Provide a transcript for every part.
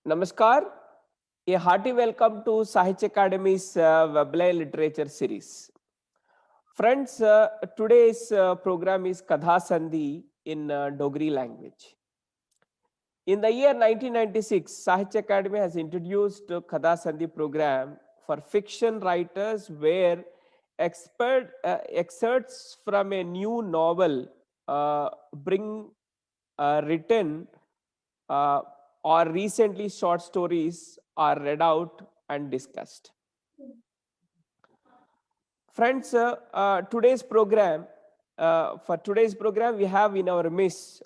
Namaskar. A hearty welcome to Sahitya Academy's Weblay Literature Series. Friends, today's program is Kadha Sandhi in Dogri language. In the year 1996, Sahitya Academy has introduced Kadha Sandhi program for fiction writers where excerpts from a new novel bring written or recently short stories are read out and discussed. Friends, for today's program, we have in our midst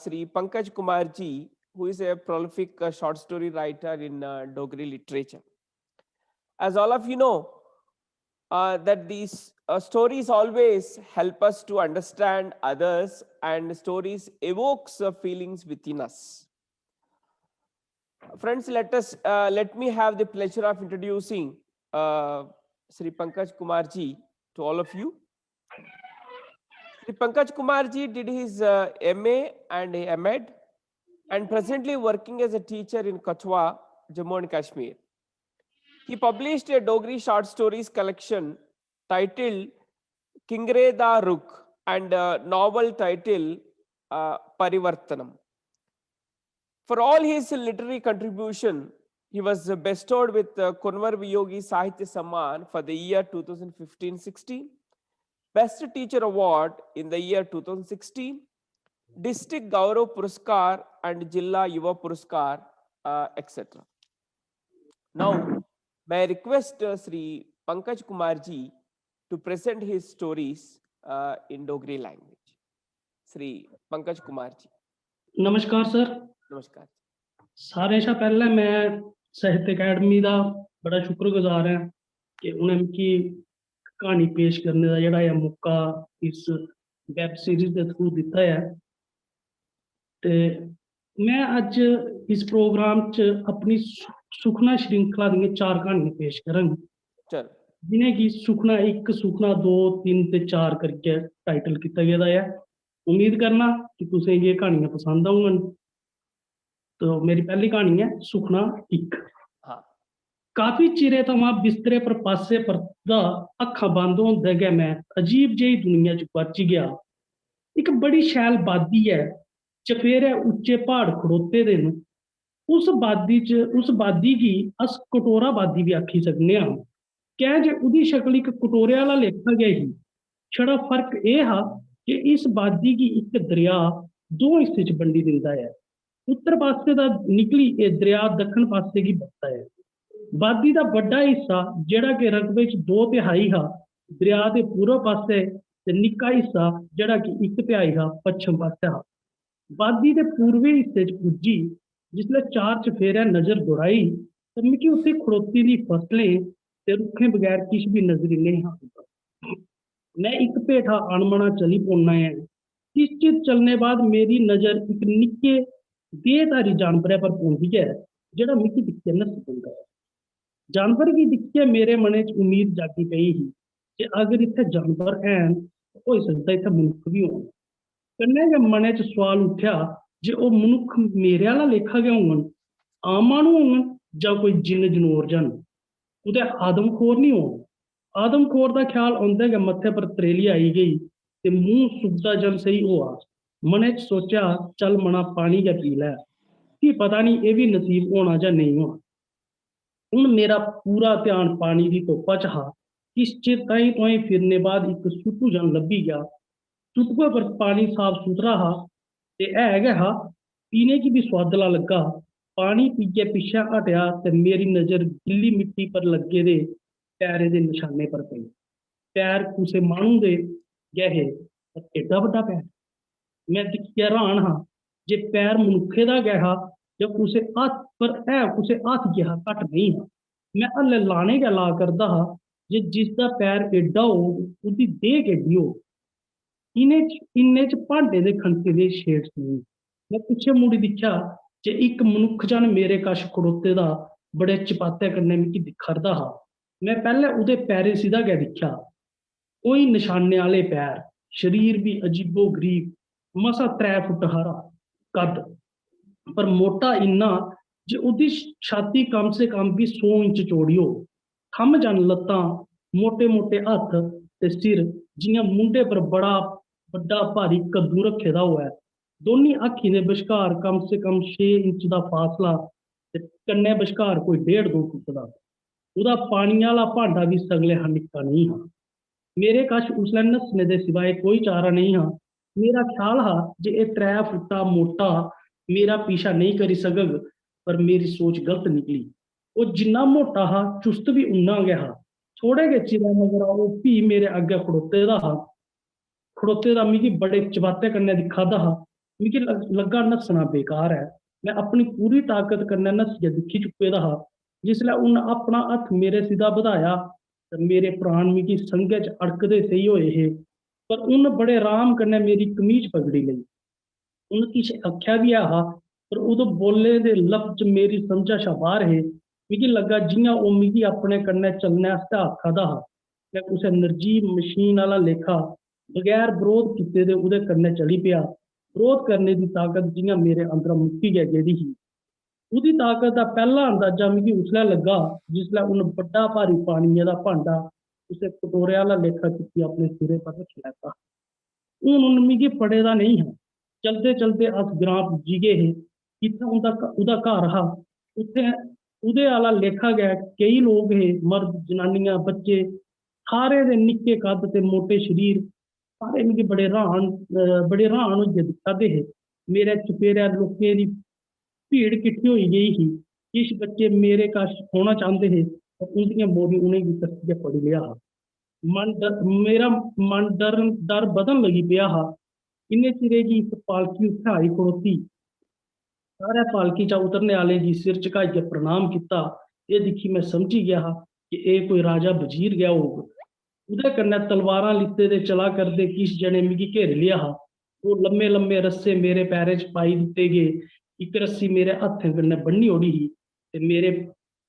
Sri Pankaj Kumar ji, who is a prolific short story writer in Dogri literature. As all of you know, that these stories always help us to understand others, and stories evokes feelings within us. Friends, let me have the pleasure of introducing Sri Pankaj Kumar ji to all of you. Sri Pankaj Kumar ji did his MA and MEd and presently working as a teacher in Kachwa, Jammu and Kashmir. He published a Dogri short stories collection titled Kingre Da Rukh and a novel titled Parivartanam. For all his literary contribution, he was bestowed with the Kunwar Viyogi Sahitya Samman for the year 2015-16, Best Teacher Award in the year 2016, District Gaurav Puruskar and Jilla Yuva Puruskar, etc. Now, may I request Sri Pankaj Kumar ji to present his stories in Dogri language. Sri Pankaj Kumar ji. नमस्कार sir. नमस्कार। सारे शा पहले मैं साहित्य academy का बड़ा शुक्रगुजार है कि उन्हें मिगी कहानी पेश करने का जिहड़ा है मौका इस वैब सीरीज के थ्रू दिता है। ते मैं अज इस प्रोग्राम च अपनी सुखना श्रृंखला दी 4 कहानियां पेश करांगी, जिन्हें कि सुखना 1, सुखना 2, 3 ते 4 करके टाइटल किया गया है। उम्मीद करना कि तुसें ये कहानियां पसंद आउंगन। तो मेरी पहली कहानी है सुखना 1। काफी चिरे थमां बिस्तरे पर पासे परदा अखां बंद होंदे गै मैं अजीब जेही दुनिया च बच गया। एक बड़ी शैल बादी है, चफेरे उच्चे पहाड़ खड़ोते दे न। उस बादी गी अस कटोरा बादी भी आखी सकने आं। क्या जे उदी शक्ल एक कटोरे आला लेखा गया ही, छड़ा फर्क एह हा कि इस बादी गी एक दरिया 2 हिस्से च बंडी दिंदा है। उत्तर पासे दा निकली ए दरिया दक्षिण पासे गी बगदा है। बादी दा बड़ा हिस्सा जेड़ा कि रकबे च 2/3 हा दरिया दे पूरब पासे ते निक्का हिस्सा जेड़ा कि 1/3 हा पश्चिम पासे हा। बादी दे पूर्वी हिस्से च पुज्जी जिसले 4 चफेरे नजर दौड़ाई ते मिगी उत्थे खड़ोती दी फसलें ते रुखें बगैर किश भी नजर नहीं आता। मैं एक भेठा अनमना चली पौना है। किश चिर चलने बाद मेरी नजर एक निक्के देहधारी जानवरै पर पौंदी है जेड़ा मिगी दिक्खियै नस्सी पौंदा है। जानवर गी दिक्खियै मेरे मनै च उम्मीद जागी पई ही कि अगर इत्थै जानवर हैन होई सकदा इत्थै मनुक्ख भी होन। कन्नै गै मनै च सोआल उठेआ जे ओह् मनुक्ख मेरे आह्ला लेखा गै होङन, आम माह्नू होङन जां कोई जिन्न जनोर जन, कुतै आदमखोर नहीं होन। आदमखोर दा ख्याल औंदे गै मत्थे पर त्रेली आई गई ते मूंह सुकदा जन सही होआ। मनै च सोचेआ चल मना पानी गै पी लै, कि पता नहीं एह् भी नसीब होना जां नेईं होना। हुण मेरा पूरा ध्यान पानी दी धुप्पा च हा। किश चिर ताईं तोआईं फिरने बाद एक सुट्टू जन लब्भी गया। सुट्टुए पर पानी साफ सुथरा हा ते है गै हा, पीने की भी सुआदला लग्गा। पानी पीइयै पिच्छे हटिया ते मेरी नजर गिल्ली मिट्टी पर लग्गे दे पैरें दे निशाने पर पई। पैर कुसै माह्नू दे गै हे, पर एड्डा बड्डा पैर। मैं दिक्खियै हैरान हा जे पैर मनुक्खे दा गै हा जां कुसै हत्थ, पर है कुसै हत्थ जिहा घट्ट नहीं हा। मैं हल्ले लाने गै ला करदा हा जे जिसदा पैर एड्डा होग उसदी देह केड्डी होग। इन्ने च भांडे दे खनके दे छेड़ सुनी। मैं पिच्छे मुड़ी दिक्खेआ जे इक मनुक्ख जन मेरे कश खड़ोते दा बड़े चपाते कन्नै मिगी दिक्खा'रदा हा। मैं पैह्ले उहदे पैरें सिधा गै दिक्खेआ, कोई निशाने आह्ले पैर, शरीर भी अजीबो गरीब, मसा 3 फुट हारा कद, पर मोटा इन्ना जे उहदी छाती कम से कम भी 100 इंच चौड़ी हो, थम जान लत्तां, मोटे मोटे हत्थ ते सिर जियां मुंडे पर बड़ा बड़ा भारी कद्दू रखे दा होऐ। दोनी अक्खीं दे बश्कार कम से कम 6 इंच दा फासला ते कन्ने बश्कार कोई 1.5-2 फुट दा। ਉਹਦਾ ਪਾਣੀ ਵਾਲਾ ਭਾਂਡਾ ਵੀ ਸਗਲੇ ਹਾਂ ਨਿੱਕਾ ਨਹੀਂ ਹਾਂ। ਮੇਰੇ ਕਛ ਉਸਲੇ ਨੱਸਣੇ ਦੇ ਸਿਵਾਏ ਕੋਈ ਚਾਰਾ ਨਹੀਂ ਹਾਂ। ਮੇਰਾ ਖਿਆਲ ਹਾਂ ਜੇ ਇਹ 3 ਫੁੱਟਾ ਮੋਟਾ ਮੇਰਾ ਪੀਛਾ ਨਹੀਂ ਕਰੀ ਸਕਗ, ਪਰ ਮੇਰੀ ਸੋਚ ਗਲਤ ਨਿਕਲੀ। ਉਹ ਜਿੰਨਾ ਮੋਟਾ ਹਾਂ ਚੁਸਤ ਵੀ ਉਨਾ ਗਿਆ ਹਾਂ। ਥੋੜੇ ਜਿਹੇ ਚਿਰਾਂ ਮਗਰ ਉਹ ਵੀ ਮੇਰੇ ਅੱਗੇ ਖੜੋਤੇ ਦਾ ਹਾਂ। खड़ोते दा मिगी बड़े चबाते कन्नै दिक्खा दा हा। मिगी लग्गा नस्सना बेकार है। मैं अपनी पूरी ताकत कन्नै नस्सियै दिक्खी चुके दा हा। जिसलै उन्न अपना हत्थ मेरे सिधा बधाया ते मेरे प्राण मिगी संघे च अड़कदे सेही होए हे। पर उन्न बड़े राम कन्नै मेरी कमीज पकड़ी लेई। उन्न किश आखेआ बी ऐहा, पर ओह्दे बोले दे लफ्ज मेरी समझा शा बाह्र हे। मिगी लग्गा जि'यां ओह् मिगी अपने कन्नै चलने आस्तै आखा दा हा। मैं कुसै निर्जीव मशीन आह्ला लेखा बगैर बरोध कीते दे ओह्दे कन्नै चली पेआ। बरोध करने दी ताकत जि'यां मेरे अंदरा मुक्की गै गेदी ही। ओह्दी ताकत दा पैह्ला अंदाजा मिगी उसलै लग्गा जिसलै उन्न बड्डा भारी पानिये दा भांडा कुसै कटोरे आह्ला लेखा चुक्की अपने सिरे पर रखी लैता। हून उन्न मिगी फड़े दा नेईं हा। चलदे चलदे अस ग्रां पुज्जी गए हे। जित्थै ओह्दा घर हा उत्थै ओह्दे आह्ला लेखा गै केई लोक हे, मर्द जनानियां बच्चे, सारे दे निक्के कद ते मोटे शरीर। सारे मिगी बड़े र्हान होइयै दिक्खा दे हे। मेरे चपेरे लोकें दी भीड़ किट्ठी होई गेई ही। किश बच्चे मेरे कश औना चांह्दे हे, पर उं'दियां मोरीं उ'नेंगी कस्सियै फड़ी लेआ हा। मेरा मन डर बधन लगी पेआ हा। इन्ने चिरे गी इक पालकी उत्थै आई खड़ोती। सारे पालकी चा उतरने आह्लें गी सिर झुकाइयै प्रणाम कीता। एह् दिक्खी मैं समझी गेआ हा कि एह् कोई राजा वजीर गै होग। उदे कन्नै तलवारां लित्ते दे चला करदे किश जने मिगी घेरी लेआ हा। ओह् लम्मे लम्मे रस्से मेरे पैरें च पाई दित्ते गे। इक रस्सी मेरे हत्थें कन्नै बन्नी ओड़ी ही ते मेरे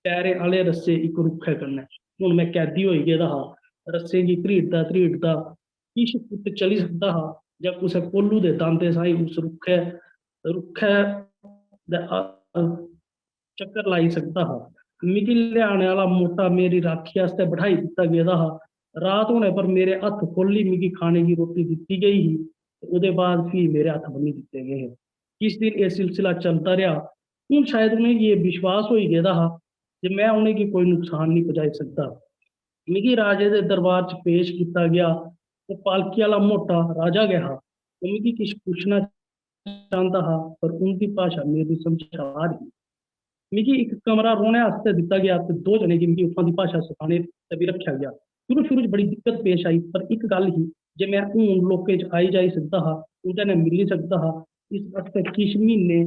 पैरें आह्ले रस्से इक रुक्खै कन्नै। हुण मैं कैदी होई गेदा हा। रस्सें गी धरीड़दा धरीड़दा किश फुट चली सकदा हा जां कुसै कोह्लू दे दांदे साहीं उस रुक्खै दे चक्कर लाई सकदा हा। मिगी लेआने आह्ला मोटा मेरी राखी आस्तै बठाई दित्ता गेदा हा। रात होने पर मेरे हत्थ खोली मिगी खाने की रोटी दित्ती गई ही। ओह्दे बाद फ्ही मेरे हत्थ बन्नी दित्ते गे हे। किश दिन एह् सिलसिला चलदा रेहा। हून शायद उ'नेंगी एह् विश्वास होई गेदा हा जे मैं उ'नेंगी कोई नुकसान नहीं पजाई सकदा। मिगी राजे दे दरबार च पेश कीता गेआ। ओह् पालकी आह्ला मोटा राजा गै हा। ओह् मिगी किश पुच्छना चांह्दा हा, पर उं'दी भाशा मेरी समझ शा बाह्र ही। मिगी इक कमरा रौह्ने आस्तै दित्ता गेआ ते 2 जने गी मिगी उत्थूं दी भाशा सखाने ते बी रक्खेआ गेआ। शुरू च बड़ी दिक्कत पेश आई, पर इक गल्ल ही जे मैं हून लोकें च आई जाई सकदा हा, उं'दे नै मिली सकदा हा। इस आस्तै किश म्हीने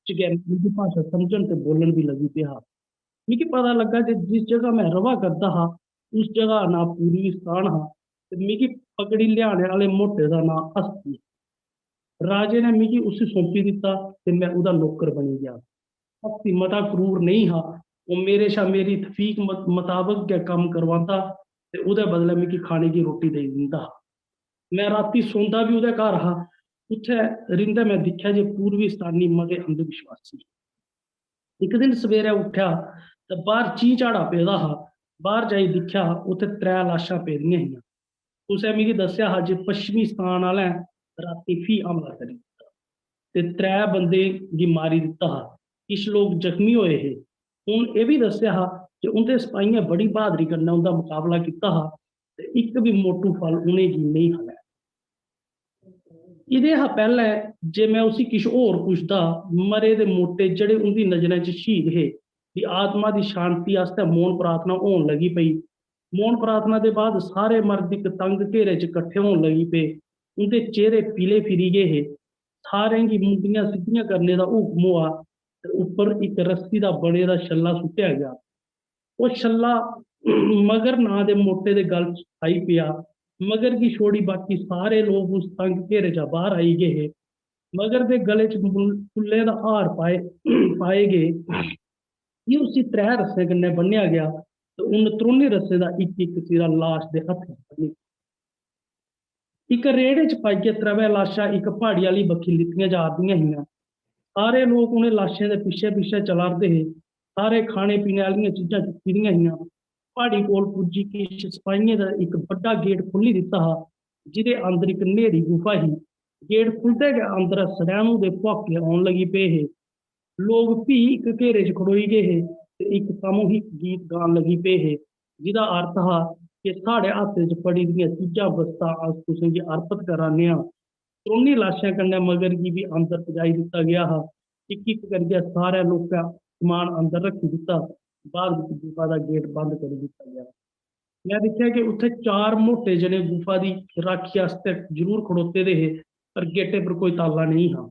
च गै मिगी भाशा समझन ते बोलन बी लगी पेआ हा। मिगी पता लग्गा जे जिस जगह मैं र'वा करदा हा उस जगह दा नांऽ पूर्वीस्तान हा ते मिगी पकड़ी लेआने आह्ले मोटे दा नांऽ हस्ती। राजे ने मिगी उसी सौंपी दित्ता ते मैं ओह्दा नौकर बनी गेआ। हस्ती मता क्रूर नेईं हा। ओह् मेरे शा मेरी तफीक मताबक गै कम्म करवांदा ते ओह्दे बदले मिगी खाने की रोटी देई दिंदा हा। मैं रातीं सौंदा बी ओह्दे घर हा। उत्थै रिंदे मैं दिक्खेआ जे पूर्वीस्तानी मते अंधविश्वासी। इक दिन सवेरै उट्ठेआ ते बाह्र चीं झाड़ा पेदा हा। बाह्र जाई दिक्खेआ उत्थै 3 लाशां पेदियां हियां। कुसै मिगी दस्सेआ हा जे पश्चिमीस्तान आह्लें रातीं फ्ही हमला करी दित्ता ते 3 बंदें गी मारी दित्ता हा। किश लोक जख्मी होए हे। उ'न्न एह् बी दस्सेआ हा जे उं'दे सपाहियें बड़ी ब्हादरी कन्नै उं'दा मकाबला कीता हा ते इक बी मोटू फल उ'नेंगी नेईं हा लैआ। एह्दे शा पैह्लें जे मैं उसी किश होर पुछदा, मरे दे मोटे जेह्ड़े उं'दी नजरें च श्हीद हे दी आत्मा दी शांति आस्तै मौन प्रार्थना होन लगी पेई। मौन प्रार्थना दे बाद सारे मर्द इक तंग घेरे च कट्ठे होन लगी पे। उं'दे चेह्रे पीले फिरी गे हे। सारें गी मुंडियां सिद्धियां करने दा हुक्म होआ ते उप्पर इक रस्सी दा बने दा छल्ला सुट्टेआ गेआ। ओह् छल्ला मगर नांऽ दे मोटे दे गल च आई पेआ। मगर गी छोड़ी बाकी सारे लोक उस तंग घेरे चा बाह्र आई गे हे। मगर दे गले च फुल्लें दा हार पाए गे। फ्ही उसी 3 रस्सें कन्नै बन्नेआ गेआ ते उन्न त्रौनें रस्सें दा इक इक सिरा लाश दे हत्थें च बन्नी। इक रेह्ड़े च पाइयै 3 लाशां इक प्हाड़ी आह्ली बक्खी लित्तियां जा दियां हियां। सारे लोग उन्हें लाशें के पिछे पिछे चलाते है। सारे खाने पीने वाली चीज़ां चुकी दियां हियां। प्हाड़ी कोल पुज्जी कि सिपाहियें दा एक बड़ा गेट खोली दिता हा, जिहदे अंदर एक नेरी गुफा ही। गेट खुलदे गै अंदर सड़ैणु दे भौके आउण लगी पे हे। लोग भी एक घेरे च खड़ोई गए हे ते एक सामूहिक गीत गान लगी पे हे, जिहदा अर्थ हा कि साढ़े हत्थ च फड़ी दियां चीज़ां वस्तां अस तुसें गी अर्पित कराने आं। त्रौनी लाशें कन्नै मगर गी भी अंदर पजाई दिता गया हा। इक इक करियै सारे लोकें समान अंदर रखी दिता। बाद विच गुफा दा गेट बंद करी दिता गया। मैं दिखेआ कि उत्थे 4 मोटे जने गुफा दी राखी आस्ते जरूर खड़ोते दे हे, पर गेटे पर कोई ताला नहीं हा।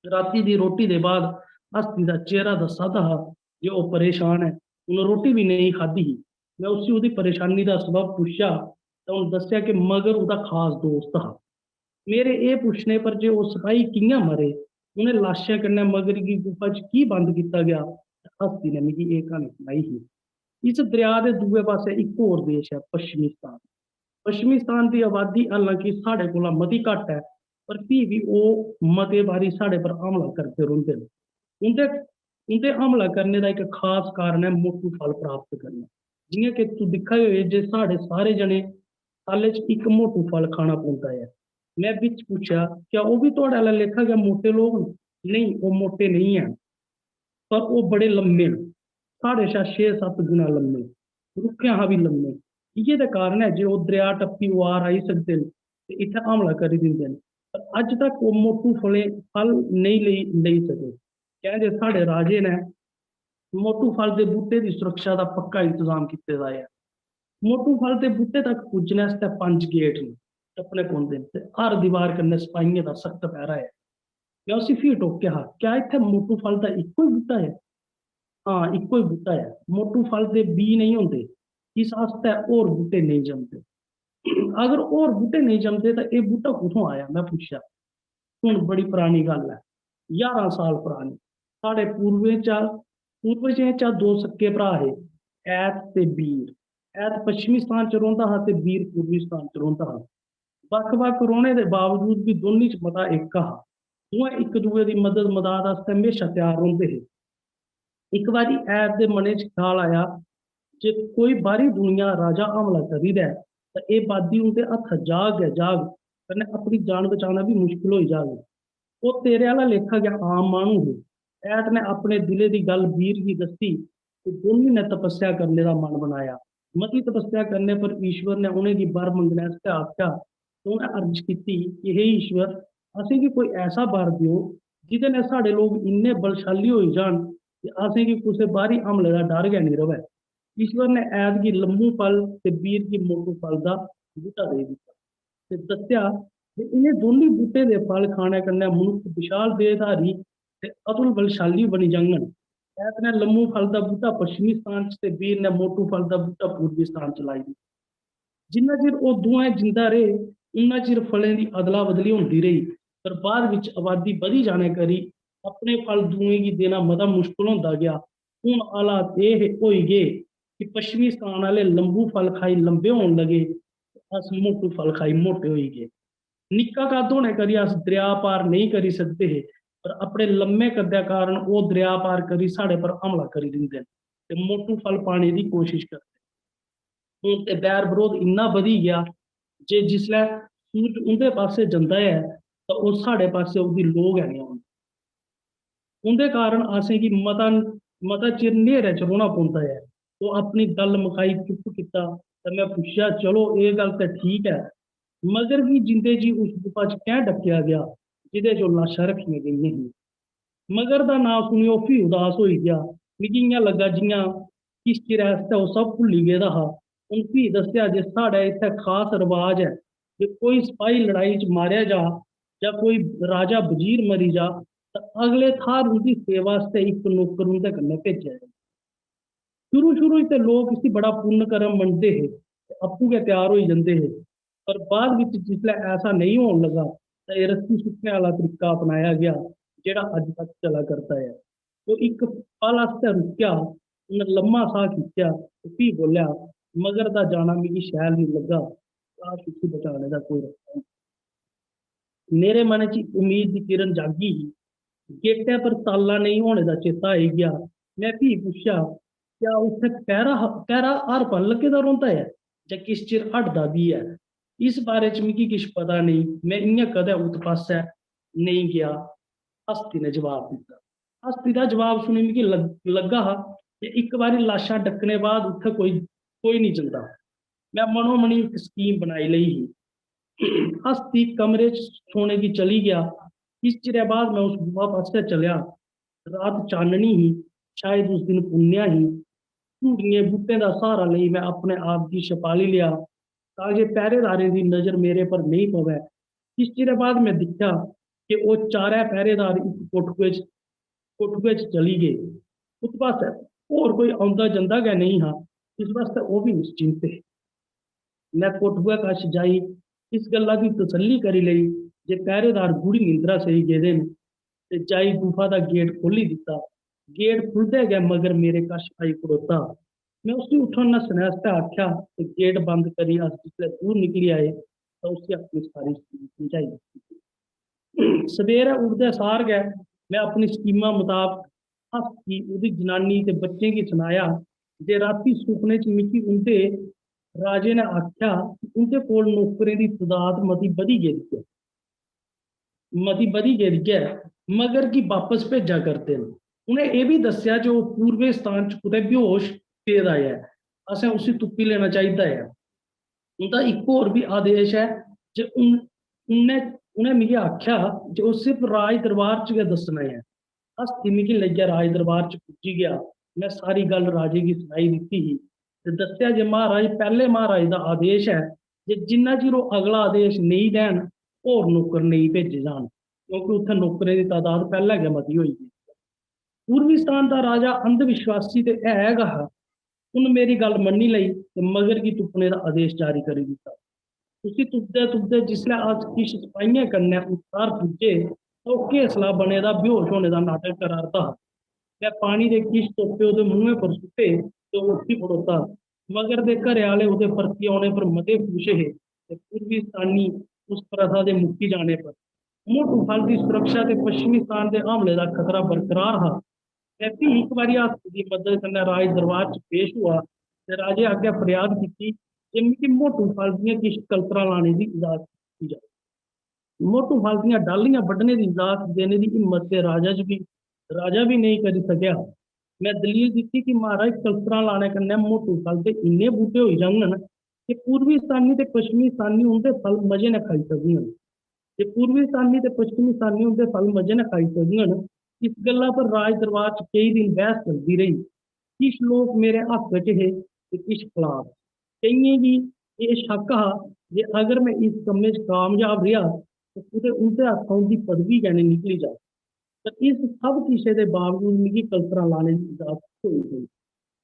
राती दी रोटी दे बाद हस्ती दा चेहरा दस्सा दा हा जे ओह् परेशान है। उन्हें रोटी भी नहीं खाधी ही। मैं उसी ओहदी परेशानी दा सबब पुच्छा तां उन्हें दस्सेआ कि मगर ओहदा खास दोस्त हा। मेरे एह् पुच्छने पर जे ओह् सपाही कि'यां मरे, उ'नें लाशें कन्नै मगर गी गुफा च की बंद कीता गया, हस्ती ने मिगी एह् क्हानी सनाई ही। इस दरिया दे दूए पास्से इक होर देश है पश्चिमिस्तान। पश्चिमिस्तान दी आबादी हालांकि साढ़े कोला मती घट्ट है, पर फ्ही भी ओह् मते बारी साढ़े पर हमला करदे रौंह्दे न। उं'दे उं'दे हमला करने दा इक खास कारण है मोटू फल प्राप्त करना। जि'यां कि तुस दिक्खा गै होए जे साढ़े सारे जने साल्ले च इक मोटू फल खाना पौंदा है। मैं बिच्च पुच्छेआ क्या ओह् बी तुहाड़े आह्ला लेखा गै मोटे लोग न? नेईं, ओह् मोटे नेईं हैन, पर ओह् बड़े लम्मे न। साढ़े शा 6-7 गुना लम्मे, रुक्खें शा बी लम्मे। इ'यै ते कारण है जे ओह् दरिया टप्पी ओआर आई सकदे न ते इत्थै हमला करी दिंदे न। पर अज्ज तक ओह् मोटू फल नेईं लेई सके। कैं जे साढ़े राजे ने मोटू फल दे बूह्टे दी सुरक्षा दा पक्का इंतजाम कीते दा ऐ। मोटू फल दे बूह्टे तक पुज्जने आस्तै 5 गेट न, टप्पने पौंदे न ते हर दीवार कन्नै सपाहियें दा सख्त पैरा है। मैं उसी फ्ही टोकेआ हा, क्या इत्थै मोटू फल दा इक्को ही बूह्टा है? हाँ, इक्को ही बूह्टा है। मोटू फल दे बीऽ नहीं होंदे, इस आस्तै होर बूह्टे नेईं जमदे। अगर होर बूह्टे नेईं जमदे तां एह् बूह्टा कुत्थुआं आया? मैं पुच्छेआ। हुण बड़ी परानी गल्ल है, 11 साल परानी। साढ़े पूर्वजें चा 2 सक्के भ्रा हे, ऐत ते बीर। ऐत पश्चिमिस्तान च रौंह्दा हा ते बीर पूर्विस्तान च रौंह्दा हा। बक्ख बक्ख रौह्ने दे बावजूद बी दोन्नी च मता इक हा। दोऐ इक दूए दी मदद मदाद आस्तै म्हेशा त्यार रौंह्दे हे। इक बारी ऐत दे मनै च ख्याल आया जे कोई बाह्री दुनिया राजा हमला करी दै तां एह् बादी उं'दे हत्थ जाग गै जाग, कन्नै अपनी जान बचाना बी मुश्कल होई जाग। ओह् तेरे आह्ला लेखा गै आम माह्नू हे। ऐत ने अपने दिले दी गल्ल बीर गी दस्सी ते दोन्नी ने तपस्या करने दा मन बनाया। मती तपस्या करने पर ईश्वर ने उ'नेंगी वर मंगने आस्तै आखेआ ते उ'नें अर्ज कीती कि हे ईश्वर, असेंगी कोई ऐसा वर देओ जिह्दे ने साढ़े लोक इन्ने बलशाली होई जान ते असेंगी कुसै बाह्री हमले दा डर गै निं रवै। ईश्वर ने ऐत गी लम्मू फल ते बीर गी मोटू फल दा बूह्टा देई दित्ता ते दस्सेआ कि इ'नें दोन्नी बूह्टे दे फल खाने कन्नै मनुक्ख विशाल देहधारी ते अतुल बलशाली बनी जाङन। ऐत ने लम्मू फल दा बूह्टा पश्चिमिस्तान च ते बीर ने मोटू फल दा बूह्टा पूर्विस्तान च लाई दित्ता। जिन्ना चिर ओह् दोऐ जिंदा रेह्, उन्ना चिर फलें दी अदला बदली होंदी रेही, पर बाद विच आबादी बधी जाने करी अपने फल दुएं गी देना मता मुश्कल होंदा गेआ। हुण हालात एह् होई गे कि पश्चिमिस्तान आह्ले लम्बू फल खाई लंबे होन लगे, अस मोटू फल खाई मोटे होई गे। निक्का कद होने करी अस दरिया पार नेईं करी सकदे हे, पर अपने लम्मे कद्दै कारण ओह् दरिया पार करी साढ़े पर हमला करी दिंदे न ते मोटू फल पाने दी कोशिश करदे। हुण ते बैर बरोध इन्ना बधी गेआ जे जिसलै सूरज उं'दे पास्से जंदा ऐ तां ओह् साढ़े पास्से ओह्दी लोऽ गै निं औंदी। उं'दे कारण असेंगी मता चिर न्हेरे च रौह्ना पौंदा ऐ। ओह् अपनी गल्ल मकाई चुप्प कीता ते मैं पुच्छेआ, चलो एह् गल्ल ते ठीक ऐ, मगर गी जिंदे जी उस गुफा च कैं डक्केआ गेआ जिह्दे च ओह् लाशां रक्खियां गेइयां हियां? मगर दा नांऽ सुनियै ओह् फ्ही उदास होई गेआ। मिगी इ'यां लग्गा जि'यां किश चिरै आस्तै ओह् सब भुल्ली गेदा हा। उ'न्न फ्ही दस्सेआ जे साढ़े इत्थै खास रवाज है जे कोई सपाही लड़ाई च मारेआ जां कोई राजा वजीर मरी जा तां अगले थाह्र उं'दी सेवा आस्तै इक नौकर उं'दे कन्नै भेजेआ जाए। शुरू च ते लोक इसी बड़ा पुन्न कर्म मनदे हे ते अप्पू गै त्यार होई जंदे हे, पर बाद बिच जिसलै ऐसा नेईं होन लगा तां एह् रस्सी सुट्टने आह्ला तरीका अपनाया गेआ जेह्ड़ा अज्ज तक चला करदा ऐ। ओह् इक पल आस्तै रुकेआ, उ'न्नै लम्मा साह् खिच्चेआ ते फ्ही बोल्लेआ, मगर दा जाना मिगी शैल निं लग्गा, काश उसी बचाने दा कोई रस्ता होंदा। मेरे मनै च इक उम्मीद दी किरण जागी ही। गेटे पर ताला नहीं होने का चेता आई गया। मैं भी पूछा, क्या उत्थे पैरा पैरा हर पल लगे दा रौंदा है जां किस चिर हटदा भी है? इस बारे च मिगी किश पता नहीं, मैं इयां कदें उत पास्सै नहीं गया। हस्ती ने जवाब दिता। हस्ती का जवाब सुनी मिगी लग्गा हा कि इक बारी लाशां डक्कने बाद उत्थे कोई कोई नहीं जंदा। मैं मनो मनी इक स्कीम बनाई लई ही। हस्ती कमरे च सोने की चली गया। किस चिरै बाद मैं उस गुफा पास्सै चलिया। रात चाननी ही, शायद उस दिन पुन्नेआ ही। झूड़ियें बूटें का सहारा लई मैं अपने आप की छपाली लिया ताकि पहरेदारें की नज़र मेरे पर नहीं पवे। किस चिरै बाद मैं दिखा कि वो चारै पहरेदार इक कोठुए च चली गए। उस पास्सै होर कोई आंदा जंदा गै नहीं हा, इस वास्ते वो भी निश्चिंत थे। मैं कोठुए कश जाई इस गल्ला की तसल्ली करी लई जे पहरेदार गूढ़ी निंद्रा सेई गेदे न ते जाई गुफा का गेट खोली दिता। गेट खुलदे गै मगर मेरे कश आई खड़ोता। मैं उसी उठन नस्सने आस्तै आख्या ते गेट बंद करी अस जिसलै दूर निकली आए तो उसी अपनी सारी स्कीम समझाई। सवेरे उठदे सार गै मैं अपनी स्कीमा मुताबक हस्ती उहदी जनानी ते बच्चें गी सनाया जे राती सुपने च मिगी उंदे राजे ने आख्या कि उंदे कोल नौकरें दी तदाद मती बधी गेदी है मगर की वापस भेजा करते हैं। उन्हें यह भी दस्या जो पूर्वे स्थान च कुतै बेहोश पेदा है, असें उसी तुप्पी लेना चाहिए है। उनका एक होर भी आदेश है जे उन्हें मिगी आख्या जे वो सिर्फ राज दरबार च गै दस्सना है। हस्ती मिगी लग्गेआ राज दरबार च पुज्जी गया। मैं सारी गल राजे गी सनाई दित्ती ही ते दस्सेआ जे महाराज पैह्ले महाराज दा आदेश है जे जिन्ना चिर ओह् अगला आदेश नहीं देन होर नौकर नहीं भेजे जान, क्योंकि उत्थै नौकरें दी तादाद पैह्ले गै मती होई गेई। पूर्विस्तान दा राजा अंधविश्वासी ते है गै हा। उन मेरी गल मन्नी लई ते मगर गी तुप्पने दा आदेश जारी करी दित्ता। उसी तुपदे तुपदे जिसलै अस किश सपाइयें कन्नै उत्थार पुज्जे तो घेसला बने दा बेहोश होने दा नाटक करा'रदा हा। मैं पानी दे किश तोपे ओह्दे मुंहै पर सुट्टे ते ओह् उट्ठी खड़ोता। मगर दे घरे आह्ले ओह्दे परती औने पर मते खुश हे ते पूर्विस्तानी उस प्रथा दे मुक्की जाने पर। मोटू फल की सुरक्षा ते पश्चिमिस्तान दे हमले दा खतरा बरकरार हा। मैं भी एक बारी हस्ती दी मदद कन्नै राज दरबार च पेश हुआ ते राजे अग्गें फरियाद कीती जे मिगी मोटू फल दियां किश कलतरां लाने दी इजाजत दित्ती जाए। मोटू फल दियां डालियां बड्ढने की इजाजत देने की हिम्मत ते राजा भी नहीं करी सकेआ। मैं दलील दित्ती कि महाराज कलतरां लाने कन्नै मोटू फल दे इन्ने बूह्टे होई जाङन कि पूर्विस्तानी ते पश्चिमिस्तानी उंदे फल मजे ने खाई सकङन। जे पूर्विस्तानी ते पश्चिमिस्तानी उंदे फल मजे ने खाई सकङन। इस गल्ला पर राज दरबार च कई दिन बहस चलदी रही। किश लोग मेरे हक च हे ते किश खलाफ। केइयें गी एह् शक हा जे अगर मैं इस कम्मै च कामयाब रेहा तो कुतै उंदे हत्थों उंदी पदवी गै निं निकली जाए। पर इस सब किशे दे बावजूद मिगी कलतरां लाने दी इजाजत होई गई।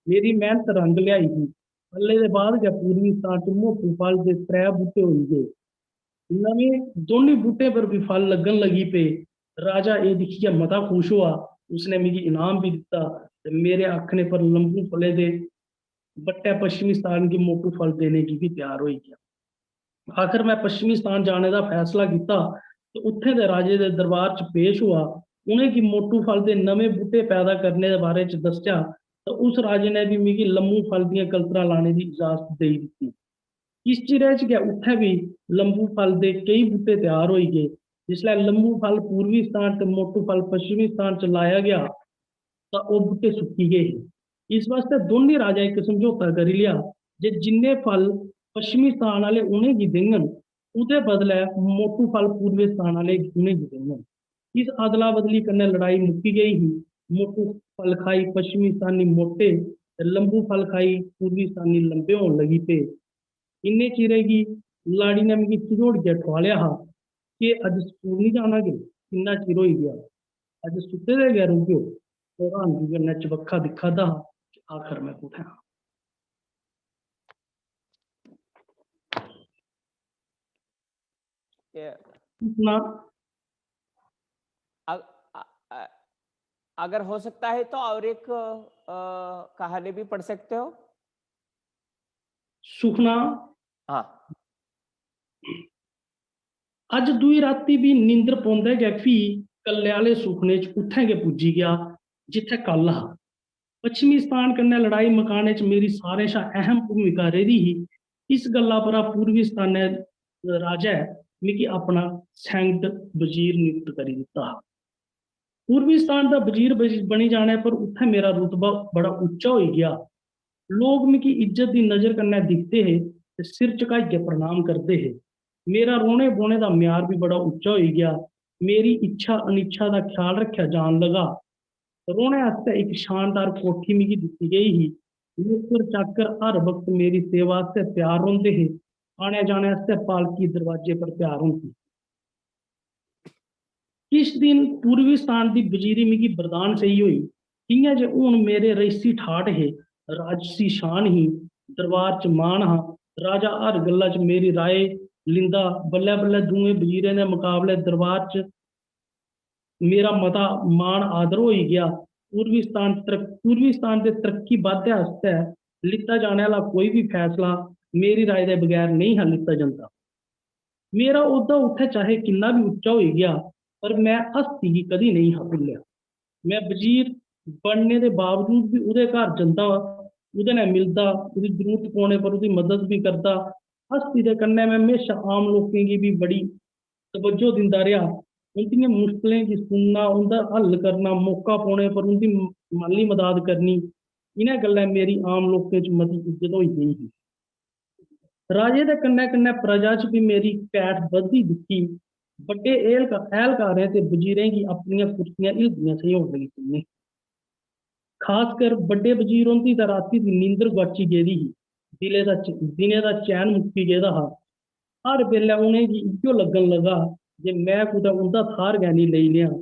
मेरी मेहनत रंग लियाई ही। हल्ले दे बाद गै पूर्विस्तान च मोटू फल दे 3 बूह्टे होई गए। नमें दोनों बूटे पर भी फल लगन लगी पे। राजा ये दिखिए मता खुश हुआ। उसने मिगी इनाम भी दिता ते मेरे आखने पर लंबू फले दे बट्टे पश्चिमिस्तान की मोटू फल देने की भी तैयार हो गया। आखिर मैं पश्चिमिस्तान जाने का फैसला किया तो उत्थे दे राजे दे दरबार च पेश हुआ। उन्हें की मोटू फल दे नवे बूटे पैदा करने के बारे च दस्या तो उस राजे ने भी मिगी लम्बू फल दियां कलतरां लाने की इजाजत दे दी। इस चिरै च गै उत्थै भी लंबू फल दे कई बूटे तैयार होई गए। जिसलै लंबू फल पूर्विस्तान ते मोटू फल पश्चिमिस्तान च लाया गया तां ओह् बूटे सुक्की गए। इस वास्ते दोनों राजा इक समझौता करी लिया जे जिन्ने फल पश्चिमिस्तान आह्ले उ'नेंगी देङन ओह्दे बदले मोटू फल पूर्विस्तान आह्ले उ'नेंगी देङन। इस अदला बदली कन्नै लड़ाई मुक्की गई ही। मोटू फल खाई पश्चिमिस्तानी मोटे ते लंबू फल खाई पूर्विस्तानी लंबे होन लगी पे। इन्ने चिरे गी लाड़ी ने मिगी झिड़ोड़ियै ठुआलेआ हा कि अज स्कूल नहीं जाना कि किन्ना चिर होई गया, अज सुत्ते दे गै रौह्गे। हैरानगी कन्नै चबक्खा दिक्खा दा हा कि आखर मैं कुत्थै आं। Yeah. सुना अ- अ- अगर हो सकता है तो और एक कहानी भी पढ़ सकते हो। सुखना हाँ। अज दुई राती भी नींदर पौंदे गै फ्ही कल्ले आह्ले सुखने च उत्थें गै पुज्जी गया जित्थें कल हा। पश्चिमी स्थान कन्नै लड़ाई मकाने च मेरी सारें शा अहम भूमिका रेही ही। इस गल्ला परा पूर्वी स्थानै राजा मिगी अपना सैंकड़ वजीर नियुक्त करी दित्ता हा। पूर्वी स्थान दा वजीर बनी जाने पर उत्थें मेरा रुतबा बड़ा उच्चा होई गया। लोग मिगी इज्जत दी नजर कन्नै दिखदे हे ते सिर झुकाइयै प्रणाम करदे हे। मेरा रोने बौने दा म्यार भी बड़ा उच्चा होई गया। मेरी इच्छा अनिच्छा दा ख्याल रखेआ जान लगा। रोने आस्तै एक शानदार कोठी मिगी दित्ती गई ही। नौकर चाकर हर वक्त मेरी सेवा आस्तै त्यार रौंदे हे। आने जाने आस्तै पालकी दरवाजे पर त्यार होंदी। किश दिन पूर्वी स्थान दी वजीरी मिगी वरदान सेही होई। कियां जे हुण मेरे रईसी ठाठ हे, राजसी शान ही, दरबार च मान हा। राजा हर गल्ला च मेरी राय लिंदा। बल्लै बल्लै दूए वजीरें दे मुकाबले दरबार च मेरा मता मान आदर होई गया। पूर्वी स्थान दे तरक्की बाद्धे आस्तै लिता जाने आह्ला कोई भी फैसला मेरी राय दे बगैर नहीं हा लिता जंदा। मेरा ओह्दा उत्थें चाहे किन्ना भी उच्चा होई गया, पर मैं हस्ती गी कदी नहीं हा भुल्लेआ। मैं वजीर बनने दे बावजूद भी उहदे घर जंदा, उहदे नै मिलदा, उहदी जरूरत पौने पर उहदी मदद भी करदा। हस्ती दे कन्नै मैं हमेशा आम लोकें गी भी बड़ी तवज्जो दिंदा रेहा। उंदियां मुश्कलें गी सुनना, उंदा हल करना, मौका पौने पर उंदी माली मदद करनी, इन्हें गल्लें मेरी आम लोकें च मती इज्जत होई गेई ही। राजे दे कन्नै कन्नै प्रजा च भी मेरी पैठ बधदी दिक्खी। बड्डे ऐह्लकारें ते वजीरें गी अपनियां कुर्सियां हिलदियां सेही होन लगी पेइयां। खासकर बड्डे वजीर होंदी तां राती दी नींदर गुआची गेदी ही। दिने दा चैन मुक्की गेदा हा। हर बेल्लै उ'नेंगी इ'यो लग्गन लगा जे मैं कुतै उंदा थाह्र गै निं लेई लेआं।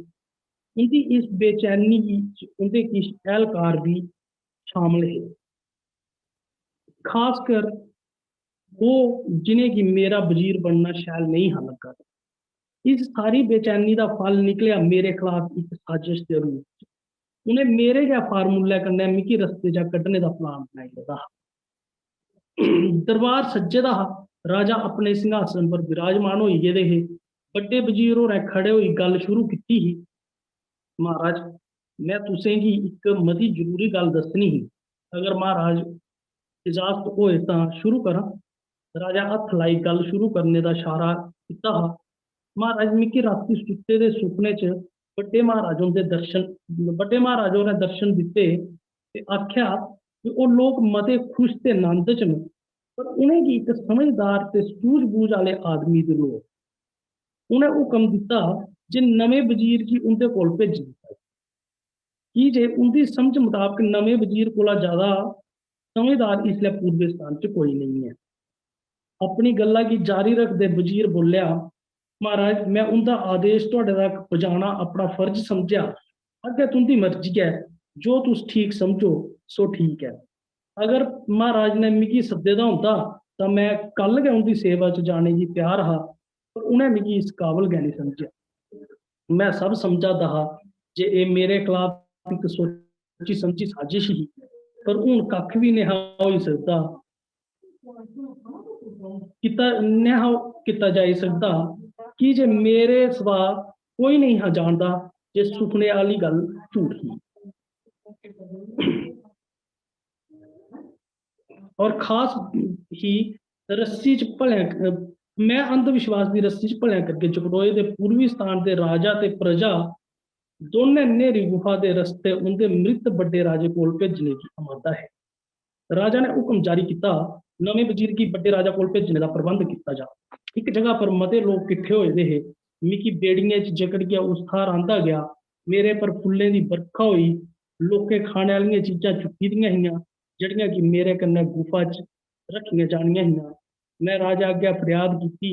उंदी इस बेचैनी च उंदे किश ऐह्लकार भी शामल हे, खासकर ओह् जिनेंगी मेरा वजीर बनना शैल नहीं हा लग्गा। इस सारी बेचैनी दा फल निकलेआ मेरे खलाफ इक साजिश दे रूप च। उ'नें मेरे गै फार्मूले कन्नै मिगी रस्ते चा कड्ढने दा प्लान बनाई लेदा हा। दरबार सज्जे दा हा। राजा अपने सिंहासन पर विराजमान होई गेदे हे। बड्डे वजीर होरें खड़े होई गल्ल शुरू कीती ही। महाराज, मैं तुसें गी इक मती जरूरी गल्ल दस्सनी ही। अगर महाराज इजाजत होए तां शुरू करां। राजा हत्थ लाई गल्ल शुरू करने दा इशारा कीता हा। महाराज, मिगी राती सुत्ते दे सुपने च बड्डे महाराज होरें दर्शन दित्ते ते आख्या कि ओह् लोक मते खुश ते नंद च न, पर उ'नेंगी इक समझदार ते सूझ-बूझ आह्ले आदमी दी लोड़। उ'नें हुक्म दित्ता जे नमें वजीर गी उं'दे कोल भेजी दित्ता जाए, की जे उं'दी समझ मताबक नमें वजीर कोला ज्यादा समझदार इसलै पूर्वीस्तान च कोई नहीं है। अपनी गल्ला गी जारी रखदे वजीर बोलेआ, महाराज, मैं उंदा आदेश तुहाडे तक पजाना अपना फर्ज समझेआ। अग्गें तुंदी मर्जी है, जो तुस ठीक समझो सो ठीक है। अगर महाराज ने मिगी सद्दे दा होंदा तां मैं कल गै उंदी सेवा च जाने गी त्यार हा, पर उ'नें मिगी इस काबल गै नहीं समझेआ। मैं सब समझा दा हा जे एह् मेरे खलाफ इक सोची समझी साजिश ही, पर हुण कक्ख भी नेहा होई सकदा कीता जाई सकदा, कि जे मेरे सवा कोई नहीं हा जानदा जे सुखने आह्ली गल्ल झूठ ही। और खास ही रस्सी च भलेआं मैं अंधविश्वास दी रस्सी च भलेआं करके चकरोए दे पूर्वी स्थान दे राजा ते प्रजा दोनें न्हेरी गुफा दे रस्ते उंदे मृत बड्डे राजे कोल भेजने गी अमादा है। राजा ने हुक्म जारी किया, नमें वजीर गी बड्डे राजा कोल भेजने का प्रबंध किया जा। एक जगह पर मते लोग किट्ठे होए दे हे। मिगी बेड़ियें च जकड़ियै उस थाह्र आंदा गया। मेरे पर फुल्लें दी बरखा होई। लोकें खाने आह्लियां चीजां चुक्की दियां हियां, जेह्ड़ियां कि मेरे कन्नै गुफा च रखियां जानियां हियां। मैं राजा अग्गै फरियाद कीती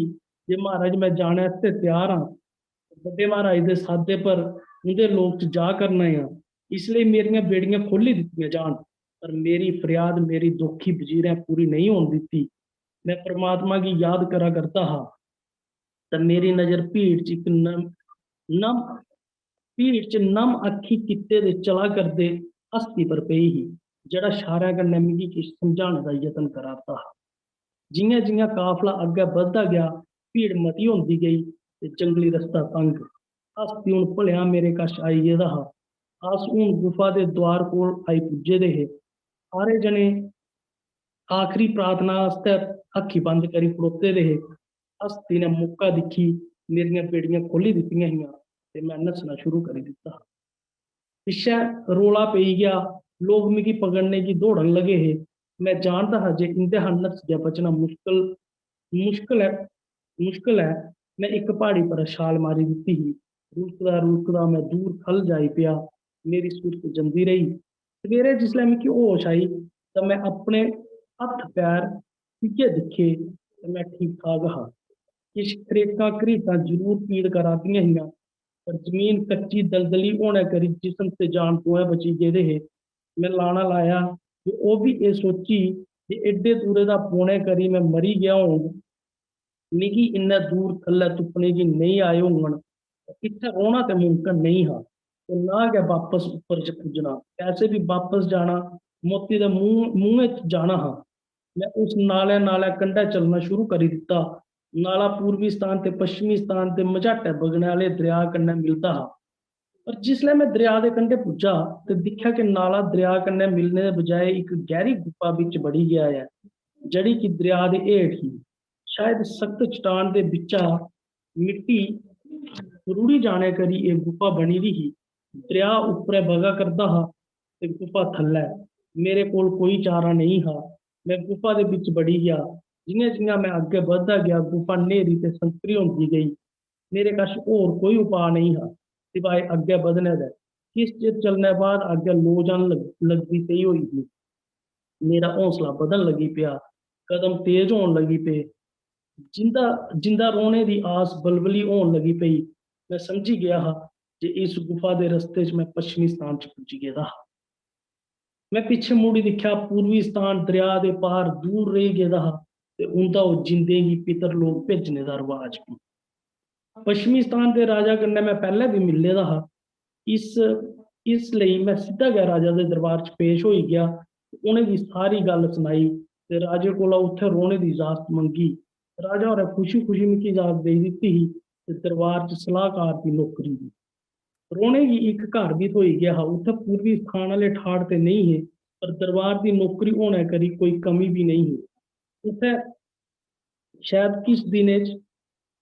जे महाराज, मैं जाने आस्तै त्यार हां, बड्डे महाराज दे सादे पर उंदे लोक च जा करना आं, इसलिए मेरियां बेड़ियां खोली दित्तियां जान। पर मेरी फरियाद मेरी दुखी वजीरें पूरी नहीं होन दित्ती। मैं परमात्मा की याद करा करता हा ते मेरी नजर भीड़ च नम अखी किते दे चला करदे हस्ती पर पेई ही, जेड़ा इशारे कन्नै मिगी किश समझाने दा यतन करा दा हा। जियां जियां काफला अग्गै बधदा गया, भीड़ मती होंदी गई ते जंगली रस्ता तंग। हस्ती हुण भलिया मेरे कश आई गेदा हा। अस हुण गुफा दे द्वार कोल आई पुज्जे दे हे। सारे जने आखिरी प्रार्थना आस्तै अक्खी बंद करी खड़ोते दे हे। हस्ती ने मौका दिक्खी मेरियां बेड़ियां खोली दित्तियां हियां ते मैं नस्सना शुरू करी दित्ता। पिच्छे रौला पेई गया, लोग मिगी पकड़ने की दौड़न लगे हे। मैं जानदा हा जे इंदे हा नस्सियै बचना मुश्किल है मुश्किल है। मैं एक पहाड़ी पर छाल मारी दित्ती ही। रुकदा रुकदा मैं दूर खल्ल जाई पेआ। मेरी सुरत जंदी रही। सवेरे जिसलै मिगी होश आई तां मैं अपने हत्थ पैर इ'यै दिक्खे ते मैं ठीक ठाक हा। किश खरेकां घरीटां जरूर पीड़ करा दियां हियां, पर जमीन कच्ची दलदली होने करी जिस्म ते जान दोऐ बची गेदे हे। मैं लाना लाया ते ओह् बी एह् सोची जे एड्डे दूरे दा पौने करी मैं मरी गेआ होङ। मिगी इन्ने दूर थल्लै तुप्पने गी नेईं आए होङन। इत्थै रौह्ना ते मुमकन नेईं हा ते ना गै बापस उप्पर च पुज्जना। कैसे भी वापस जाना मौती दे मुंहै च जाना हा। मैं उस नाले कंढै चलना शुरू करी दित्ता। नाला पूर्वीस्तान ते पश्चिमीस्तान दे मझाटै बगने आह्ले दरेआ कन्नै मिलदा हा। पर जिसलै मैं दरेआ दे कंढे पुज्जा ते दिक्खेआ कि नाला दरेआ कन्नै मिलने दे बजाए इक गैह्री गुफा बिच बड़ी गेआ ऐ, जेह्ड़ी कि दरेआ दे हेठ ही। शायद सख्त चट्टान दे बिच्चा मिट्टी रुढ़ी जाने करी एह् गुफा बनी दी ही। दरेआ उप्परै बगा करदा हा ते गुफा थल्लै। मेरे कोल कोई चारा नेईं हा। मैं गुफा दे बिच बड़ी गेआ। जि'यां जि'यां मैं अग्गें बधदा गेआ गुफा न्हेरी ते संकरी होंदी गेई। मेरे कश होर कोई उपाऽ नेईं हा सिवाय अग्गें बधने दे। किश चिर चलने बाद अग्गें लो जान लगदी सेही होई ही। मेरा हौसला बधन लगी पेआ, कदम तेज होन लगी पे। जिंदा जिंदा रौह्ने दी आस बलबली होन लगी पेई। मैं समझी गेआ हा जे इस गुफा दे रस्ते च मैं पश्चिमीस्तान च पुज्जी गेदा हा। मैं पिच्छे मुड़ी दिक्खेआ, पूर्वीस्तान दरेआ दे पार दूर रेही गेदा हा ते उं'दा ओह् जींदें गी पितरलोक भेजने दा रवाज बी। पश्चिमीस्तान दे राजा कन्नै मैं पैह्लें बी मिले दा हा। इस लेई मैं सिद्धा गै राजा दे दरबार च पेश होई गेआ ते उ'नें गी सारी गल्ल सनाई ते राजे कोला उत्थै रौह्ने दी इजाजत मंगी। राजा होरें खुशी खुशी मिगी इजाजत देई दित्ती ही ते दरबार च सलाहकार दी नौकरी दी। रौह्ने गी इक घर बी थ्होई गेआ हा। उत्थै पूर्वीस्तान आह्ले ठाठ ते नेईं हे, पर दरबार दी नौकरी होने करी कोई कमी बी नेईं ही। उत्थै शायद किश दिनें च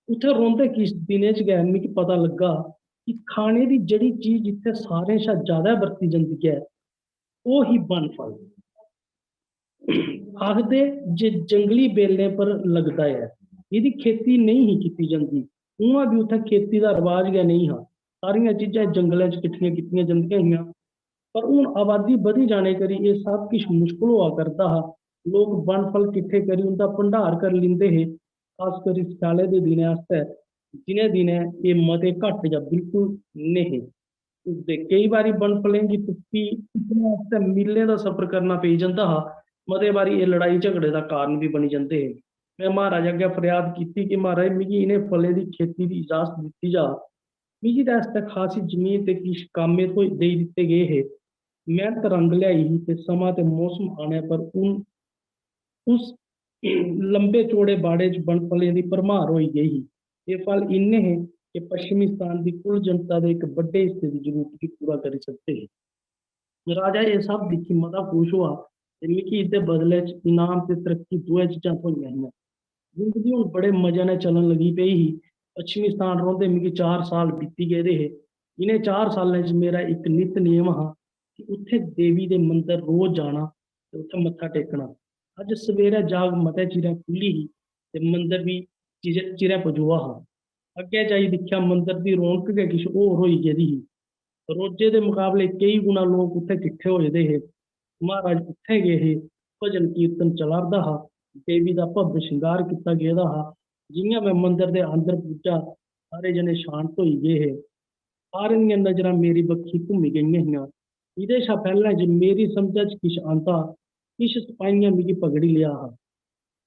उत्थै रौंह्दे किश दिनें च गै मिगी पता लग्गा कि खाने दी जेह्ड़ी चीज इत्थै सारें शा ज्यादा बरती जंदी ऐ ओह् ही बनफल। आखदे जे जंगली बेलें पर लगदा ऐ। एह्दी खेती नेईं ही कीती जंदी। उ'आं बी उत्थै खेती दा रवाज गै नेईं हा। सारियां चीजां जंगलें च किट्ठियां कीतियां जंदियां हियां। पर हून आबादी बधी जाने करी एह् सब किश मुश्कल होआ करदा हा। लोग बनफल किट्ठे करी उं'दा भंडार करी लैंदे हे, खास करी स्याले दे दिनें आस्तै। जिनें दिनें एह् मते घट्ट जां बिल्कुल नेहे उगदे। केई बारी बनफलें गी तुप्पी तुप्पने आस्तै मीलें दा सफर करना पेई जंदा हा। मते बारी एह् लड़ाई झगड़े दा कारण बी बनी जंदे हे। मैं महाराज अग्गें फरियाद कीती कि महाराज मिगी इ'नें फलें दी खेती दी इजाजत दित्ती जा। मिगी ते आस्तै खासी जमीन ते किश कामे देई दित्ते गे हे। मेह्नत रंग लेआई ही ते समां ते मौसम आने पर उस लंबे चौड़े बाड़े च बनफलें दी भरमार होई गेई ही। एह् फल इन्ने हे कि पश्चिमीस्तान दी कुल जनता दे इक बड्डे हिस्से दी जरूरत गी पूरा करी सकदे हे। राजा एह् सब दिक्खी मता खुश होआ ते मिगी इसदे बदले च इनाम ते तरक्की दोऐ चीजां थ्होइयां हियां। जिंदगी हून बड़े मजे नै चलन लगी पेई ही। पश्चिमीस्तान रौंह्दे मिगी 4 साल बीती गेदे हे। इ'नें 4 सालें च मेरा इक नित नियम हा कि उत्थै देवी दे मंदर रोज जाना ते उत्थै मत्था टेकना। अज्ज सवेरै जाग मते चिरें खु'ल्ली ही ते मंदर बी चिरें पजोआ हा। अग्गें जाई दिक्खेआ मंदर दी रौनक गै किश होर होई गेदी ही। रोजे दे मुकाबले केई गुणा लोक उत्थै किट्ठे होए दे हे। महाराज उत्थै गै हे। भजन कीर्तन चला'रदा हा। देवी दा भव्य श्रृंगार कीता गेदा हा। जि'यां मैं मंदर दे अंदर पुज्जा सारे जने शांत होई गे हे। सारें दियां नजरां मेरी बक्खी घूमी गेइयां हियां। एह्दे शा पैह्लें जे मेरी समझा च किश आंदा, किश सपाहियें मिगी पकड़ी लेआ हा।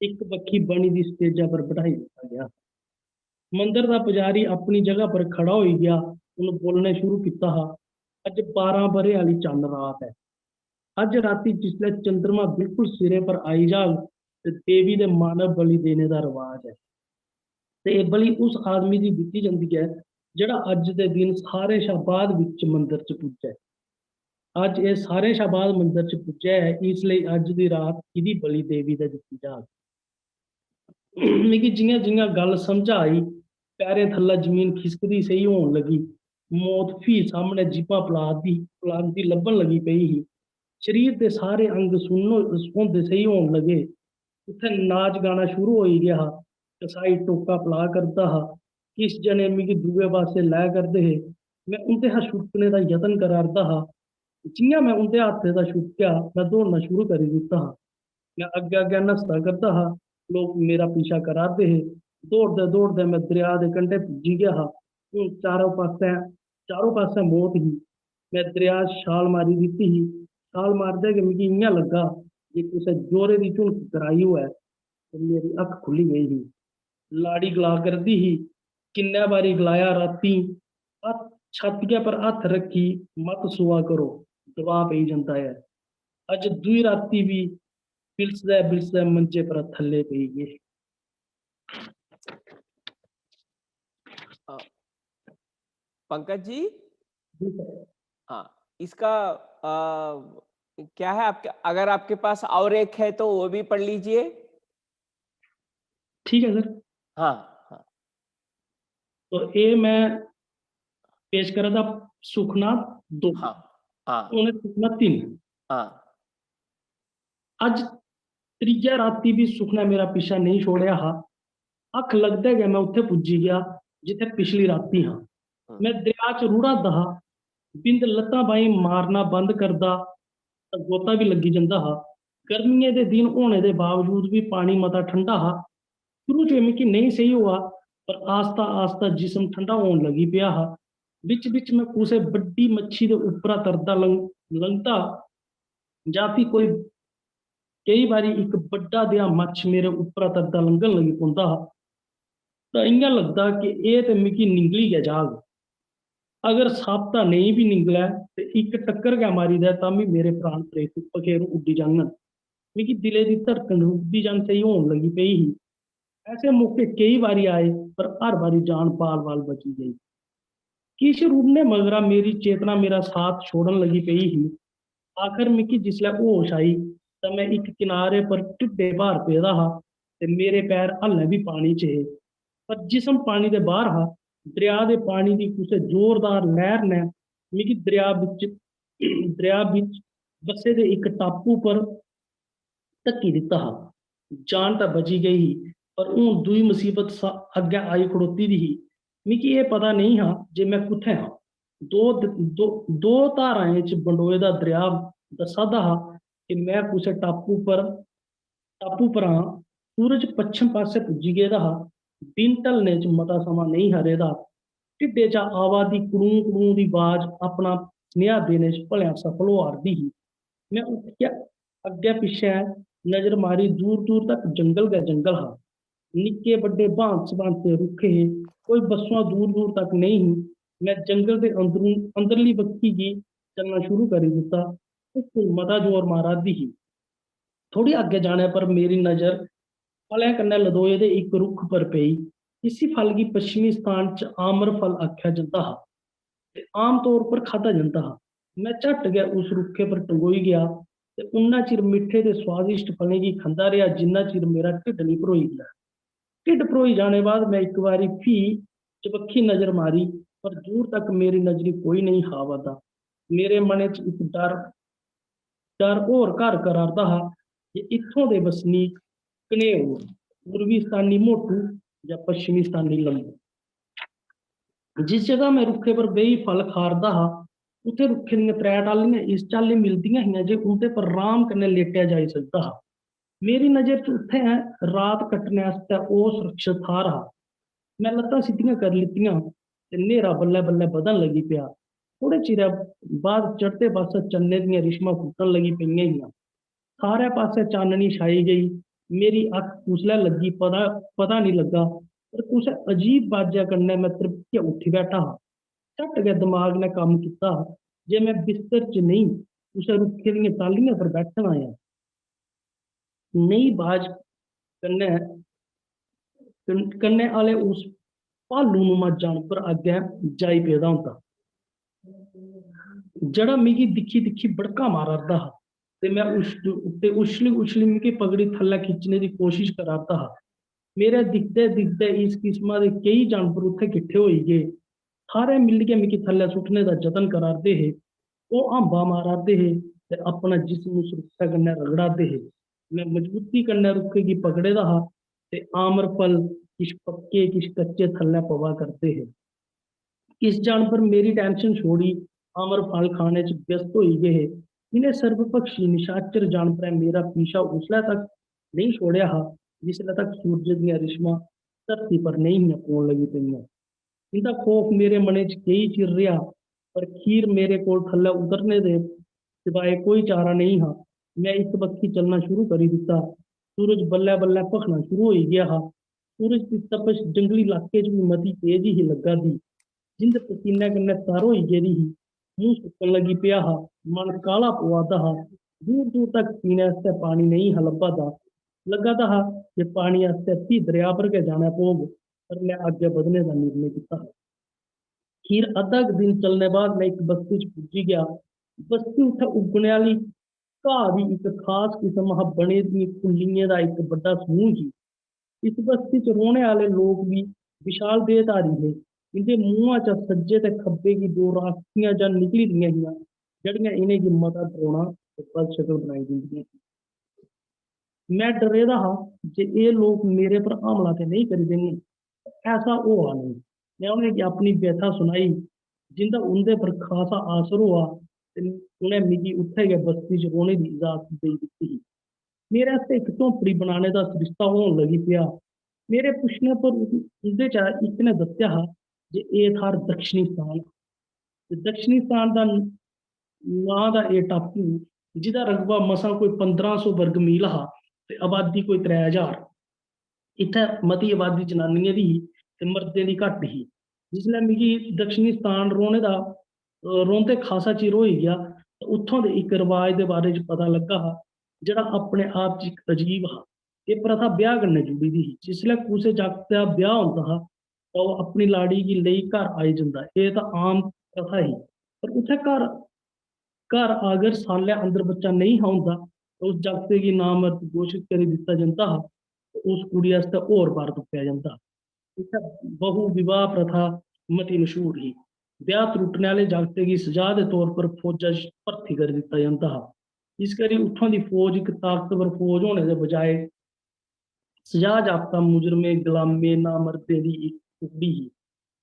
इक बक्खी बनी दी स्टेजा पर बठाई दित्ता गेआ। मंदर दा पुजारी अपनी जगह पर खड़ा होई गेआ। उ'न्न बोलना शुरू कीता हा। अज्ज 12 ब'रे आह्ली चन्न रात ऐ। अज्ज रातीं जिसलै चंद्रमा बिल्कुल सिरे पर आई जाग ते देवी दे मानव बलि देने दा रवाज ऐ। ते एह् बलि उस आदमी दी दित्ती जंदी ऐ ਜਿਹੜਾ ਅੱਜ ਦੇ ਦਿਨ ਸਾਰੇ ਸ਼ਾਬਾਦ ਵਿੱਚ ਮੰਦਿਰ ਚ ਪੁੱਜਿਆ। ਅੱਜ ਇਹ ਸਾਰੇ ਸ਼ਾਬਾਦ ਮੰਦਿਰ ਚ ਪੁੱਜਿਆ ਹੈ, ਇਸ ਲਈ ਅੱਜ ਦੀ ਰਾਤ ਇਹਦੀ ਬਲੀ ਦੇਵੀ ਦਾ ਦਿੱਤੀ ਜਾ। ਲੇਕਿਨ ਜਿਹੀਆਂ ਜਿਹੀਆਂ ਗੱਲ ਸਮਝਾਈ, ਪੈਰੇ ਥੱਲੇ ਜ਼ਮੀਨ ਖਿਸਕਦੀ ਸਹੀ ਹੋਣ ਲੱਗੀ। ਮੌਤ ਵੀ ਸਾਹਮਣੇ ਜੀਪਾਂ ਪਲਾਦ ਦੀ ਲੱਭਣ ਲੱਗੀ ਪਈ ਸੀ। ਸਰੀਰ ਦੇ ਸਾਰੇ ਅੰਗ ਸੁਣਦੇ ਸਹੀ ਹੋਣ ਲੱਗੇ। ਉੱਥੇ ਨਾਚ ਗਾਣਾ ਸ਼ੁਰੂ ਹੋ ਗਿਆ। ਕਸਾਈ ਟੋਕਾ ਪਲਾ ਕਰਦਾ हा। किस जने मिगी दूए पासे लै करदे हे। मैं उंदे हा छुटकने का यतन करारदा हा। जियां मैं उंदे हाथे दा छुटकिया, मैं दौड़ना शुरू करी दिता हा। मैं अग्गे अग्गे नसदा करदा हा। लोग मेरा पीछा करारदे हे। दौड़दे दौड़दे मैं दरिया दे कंढे पुज्जी गया हा। हुण चारों पासे मौत ही। मैं दरिया च छाल मारी दित्ती ही। छाल मारदे गै मिगी इयां लग्गा जे कुसै जोरे दी झुनक कराई होऐ ते मेरी अख खुली गई ही। लाड़ी गला करदी ही। किन्ने बारी गलाया राती, छातिया पर हथ रखी मत सुआ करो, दबा पई जाता है। अज दूई राती भी बिलसदे मंजे पर थल्ले पई गए। पंकज जी, जी सर। हाँ, इसका क्या है आपके, अगर आपके पास और एक है तो वो भी पढ़ लीजिए। ठीक है सर। हाँ हाँ, तो ये मैं पेश करा था सुखना 2, हाँ हाँ उन्हें सुखना 3। हाँ अज त्रीजा राती भी सुखना मेरा पीछा नहीं छोड़िया हा। अख लगदा गया मैं उत्थे पुज्जी गया जिथे पिछली राती हाँ। मैं दरिया च रूड़ा दहा, बिंद लत्तां बाहीं मारना बंद करदा तां गोता भी लगी जांदा हा। गर्मियों के दिन होने के बावजूद भी पानी मता ठंडा हा। शुरू च मिगी नहीं सही हुआ, पर आस्ता आस्ता जिस्म ठंडा होने लगी पिया हा। बिच बिच मैं कुसै बड्डी मच्छी के उपरा तरदा लंघदा जां कोई कई बारी एक बड़ा दिया मच्छ मेरे उपरा तरदा लंघन लगी पौंदा हा। तां इयां लगदा कि एह ते मिगी निंगली गै जाग। अगर सप तां नहीं भी निकलै ते इक टक्कर गै मारी दै तां भी मेरे प्राण पखेरू उड्डी जाङन। मिगी दिले दी धड़कन रुकदी जां सही होने लगी पई ही। ऐसे मौके कई बारी आए, पर हर बारी जान पाल वाल बची गई। किश रुड़ने मगरा मेरी चेतना मेरा साथ छोड़न लगी पई ही। आखिर मिगी जिसलै होश आई तां मैं एक किनारे पर ढिड्डे भार पेदा हा ते मेरे पैर हल्ले भी पानी च हे, पर जिस्म पानी दे बाहर हा। दरिया दे पानी दी कुसै जोरदार लैह्र ने मिगी दरिया बिच बसे दे इक टापू पर धक्की दित्ता हा। जान तां बची गई ही, पर हून दूई मुसीबत अग्गें आई खड़ोती दी ही। मिगी एह् पता नहीं हा जे मैं कुत्थै हां। दो धाराएं च बंडोए दा दरिया दस्सा दा हा कि मैं कुसै टापू पर हां। सूरज पच्छम पासे पुज्जी गेदा हा। दिन ढलने च मता समां नहीं हा रेह्दा। ढिड्डे चा आवा दी कुड़ूं दी आवाज अपना सनेहा देने च भलेआं सफल होआ'रदी ही। मैं उट्ठिया अग्गे पिच्छे नजर मारी, दूर दूर तक जंगल गै जंगल हा। निक्के बड्डे भांत-सभांते रुक्ख हे, कोई बस्सुआं दूर दूर तक नहीं ही। मैं जंगल दे अंदरली बक्खी गी चलना शुरू करी दित्ता। धुप्प मता जोर मारा दी ही। थोड़ी अग्गे जाने पर मेरी नजर फलें कन्नै लदोए दे इक रुक्ख पर पेई। इसी फल गी पश्चिमिस्तान च आमर फल आख्या जंदा हा ते आम तौर पर खाधा जंदा हा। मैं झट गै उस रुक्खे पर टंगोई गया ते उन्ना चिर मिट्ठे ते स्वादिष्ट फलें गी खंदा रेहा जिन्ना चिर मेरा ढिड्ड नहीं भरोई गया। ढिड्ड भरोई जाने बाद मैं एक बारी फ्ही चबक्खी नजर मारी, पर दूर तक मेरी नजरी कोई नहीं हा आवदा। मेरे मनै च इक डर होर घर करारदा हा कि इत्थों दे बसनीक कनेह् होन, पूर्वीस्तानी मोटू जां पश्चिमीस्तानी लम्बे। जिस जगह मैं रुक्खे पर बेही फल खारदा हा, उत्थे रुक्खे दियां त्रै टाहलियां इस चाल्ली मिलदियां हियां जे उंदे पर राम कन्नै लेटेआ जाई सकदा हा। मेरी नजर च उत्थे रात कट्टने आस्तै ओह् सुरक्षित थाह्र हा। मैं लत्तां सिद्धियां करी लित्तियां ते न्हेरा बल्लै बल्लै बधन लगी पेआ। थोड़े चिरै बाद चढ़दे पास्से चन्नै दियां रिश्मां फुट्टन लगी पेइयां हियां। सारे पास्से चाननी छाई गई। मेरी अख कुसलै लग्गी पता नहीं लग्गा, पर कुसै अजीब बाजा कन्नै मैं त्रभकियै उट्ठी बैठा हा। झट गै दिमाग ने कम्म कीता जे मैं बिस्तर च नहीं कुसै रुक्खे दियां टाहलियां पर बैठन आया। नई बाज कन्नै आह्ले उस भालूनुमा जानवर अग्गै जाई पेदा होंदा, जड़ा मिगी दिक्खी दिक्खी बड़का मारदा हा ते मैं उस उत्ते उछली उछली मिगी पगड़ी थल्लै खिच्चने की कोशिश करादा हा। मेरे दिखदे दिखदे इस किस्मा दे कई जानवर उत्थे किट्ठे होई गए, सारे मिलियै मिगी थल्लै सुट्टने दा जतन करा'रदे हे। ओह् हांबा मारा'रदे हे ते अपना जिस्म सुरक्षा कन्नै रगड़ा'रदे हे। मैं मजबूती कन्नै रुक्खे गी पकड़े दा हा ते आमरफल किश पक्के किश कच्चे थल्लै पवा करदे हे। किस जानवर मेरी टेंशन छोड़ी आमरफल खाने च व्यस्त होई गए हे। इन्हें सर्वपक्षी निशाचर जानवरें मेरा पीछा उसलै तक नहीं छोड़िया हा जिसलै तक सूरज दियां रिश्मां धरती पर नहीं हियां पौन लगी पेइयां। इंदा खौफ मेरे मने च केई चिर रेहा, पर खीर मेरे कोल थल्लै उतरने दे सिवाय कोई चारा नहीं हा। मैं इस बक्खी चलना शुरू करी दित्ता। सूरज बल्लै बल्लै भखना शुरू होई गया हा। सूरज की तपश जंगली इलाके च भी मती तेज ही लग्गा दी। जिंद पसीने कन्नै तर होई गेदी ही, मूंह सुक्कन लगी पेआ हा, मन काला पवा दा हा। दूर दूर तक पीने आस्तै पानी नहीं हा लब्भा दा। लग्गा दा हा जे पानी आस्तै फ्ही दरिया पर गै जाना पौग, पर मैं अग्गै बधने दा निर्णय कीता। खीर अद्धा क दिन चलने बाद मैं इक बस्ती च पुज्जी गया। बस्ती उत्थै उग्गने आह्ली घाऽ दी इक खास किस्म हा बने दियें कुल्लियें दा इक बड्डा समूह ही। इस बस्ती च रौह्ने आह्ले लोक बी विशाल देहधारी हे। इं'दे मुहां चा सज्जे ते खब्बे गी दो राखियां जां निकली दियां हियां, जेह्ड़ियां इ'नें गी मता डरौना ते बदशकल बनाई दिंदियां हियां। मैं डरे दा हा जे एह् लोक मेरे पर हमला ते नेईं करी देङन। ऐसा होआ नेईं। मैं उ'नें गी अपनी व्यथा सनाई, जिंदा उं'दे पर खासा असर होआ ते उ'नें मिगी उत्थै गै बस्ती च रौह्ने दी इजाजत देई दित्ती ही। मेरे आस्तै इक झोंपड़ी बनाने दा सरिस्ता होन लगी पेआ। मेरे पुच्छने पर उं'दे चा इक ने दस्सेआ हा जे एह् थाह्र दक्षिणीस्तान ते दक्षिणीस्तान दा नांऽ दा एह् टापू, जिह्दा रकबा मसां कोई 1500 वर्ग मील हा ते अबादी कोई 3000। इत्थै मती अबादी जनानियें दी ही ते मर्दें दी घट्ट ही। जिसलै मिगी दक्षिणीस्तान रौंह्दे खासा चिर होई गेआ ते उत्थूं दे इक रवाज दे बारे च पता लग्गा हा, जेह्ड़ा अपने आप च इक अजीब हा। एह् प्रथा ब्याह् कन्नै जुड़ी दी ही। जिसलै कुसै जागतै दा ब्याह् होंदा हा तां ओह् अपनी लाड़ी गी लेई घर आई जंदा। एह् तां आम प्रथा ही, पर उत्थै घर अगर साल्लै अंदर बच्चा नेईं हा होंदा तां उस जागतै गी नामर्द घोशत करी दित्ता जंदा हा ते उस कुड़ी आस्तै होर बर तुप्पेआ जंदा हा। इत्थै बहु विवाह प्रथा मती मश्हूर ही। ब्याह् त्रुट्टने आह्ले जागतै गी सजा दे तौर पर फौजा च भर्थी करी दित्ता जंदा हा। इस करी उत्थूं दी फौज इक ताकतवर फौज होने दे बजाए सजा याफ्ता मुजरमें गुलामें नामर्दें दी इक टुकड़ी ही।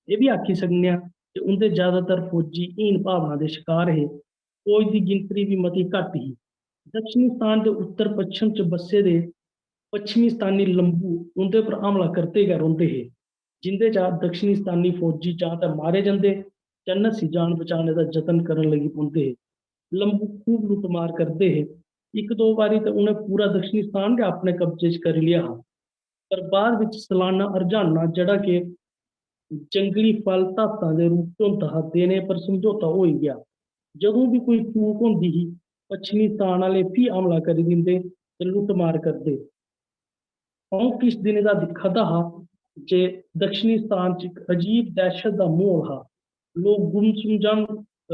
एह् बी आखी सकने आं जे उं'दे ज्यादातर फौजी हीन भावना दे शिकार हे। फौज दी गिनतरी भी मती घट्ट ही। दक्षिणीस्तान दे उत्तर पच्छम च बस्से दे पच्छमीस्तानी लंबू उं'दे पर हमला करदे गै रौंह्दे हे, जिं'दे चा दक्षिणीस्तानी फौजी जां तां मारे जंदे जां नस्सी जान बचाने दा जतन करन लगी पौंदे हे। लंबू खूब लुट्टमार करदे हे। इक दो बारी ते उ'नें पूरा दक्षिणीस्तान गै अपने कब्जे च करी लेआ हा। पर बाद बिच सालाना हरजाना, जेह्ड़ा कि जंगली फल धातां दे रूप च होंदा हा, देने पर समझौता होई गेआ। जदूं भी कोई चूक होंदी ही, पच्छमीस्तान आह्ले फ्ही हमला करी दिंदे ते लुट्टमार करदे। अ'ऊं किश दिनें दा दिक्खा दा हा जे दक्षिणीस्तान च इक अजीब दैह्शत दा म्हौल हा। लोक गुमसुम जन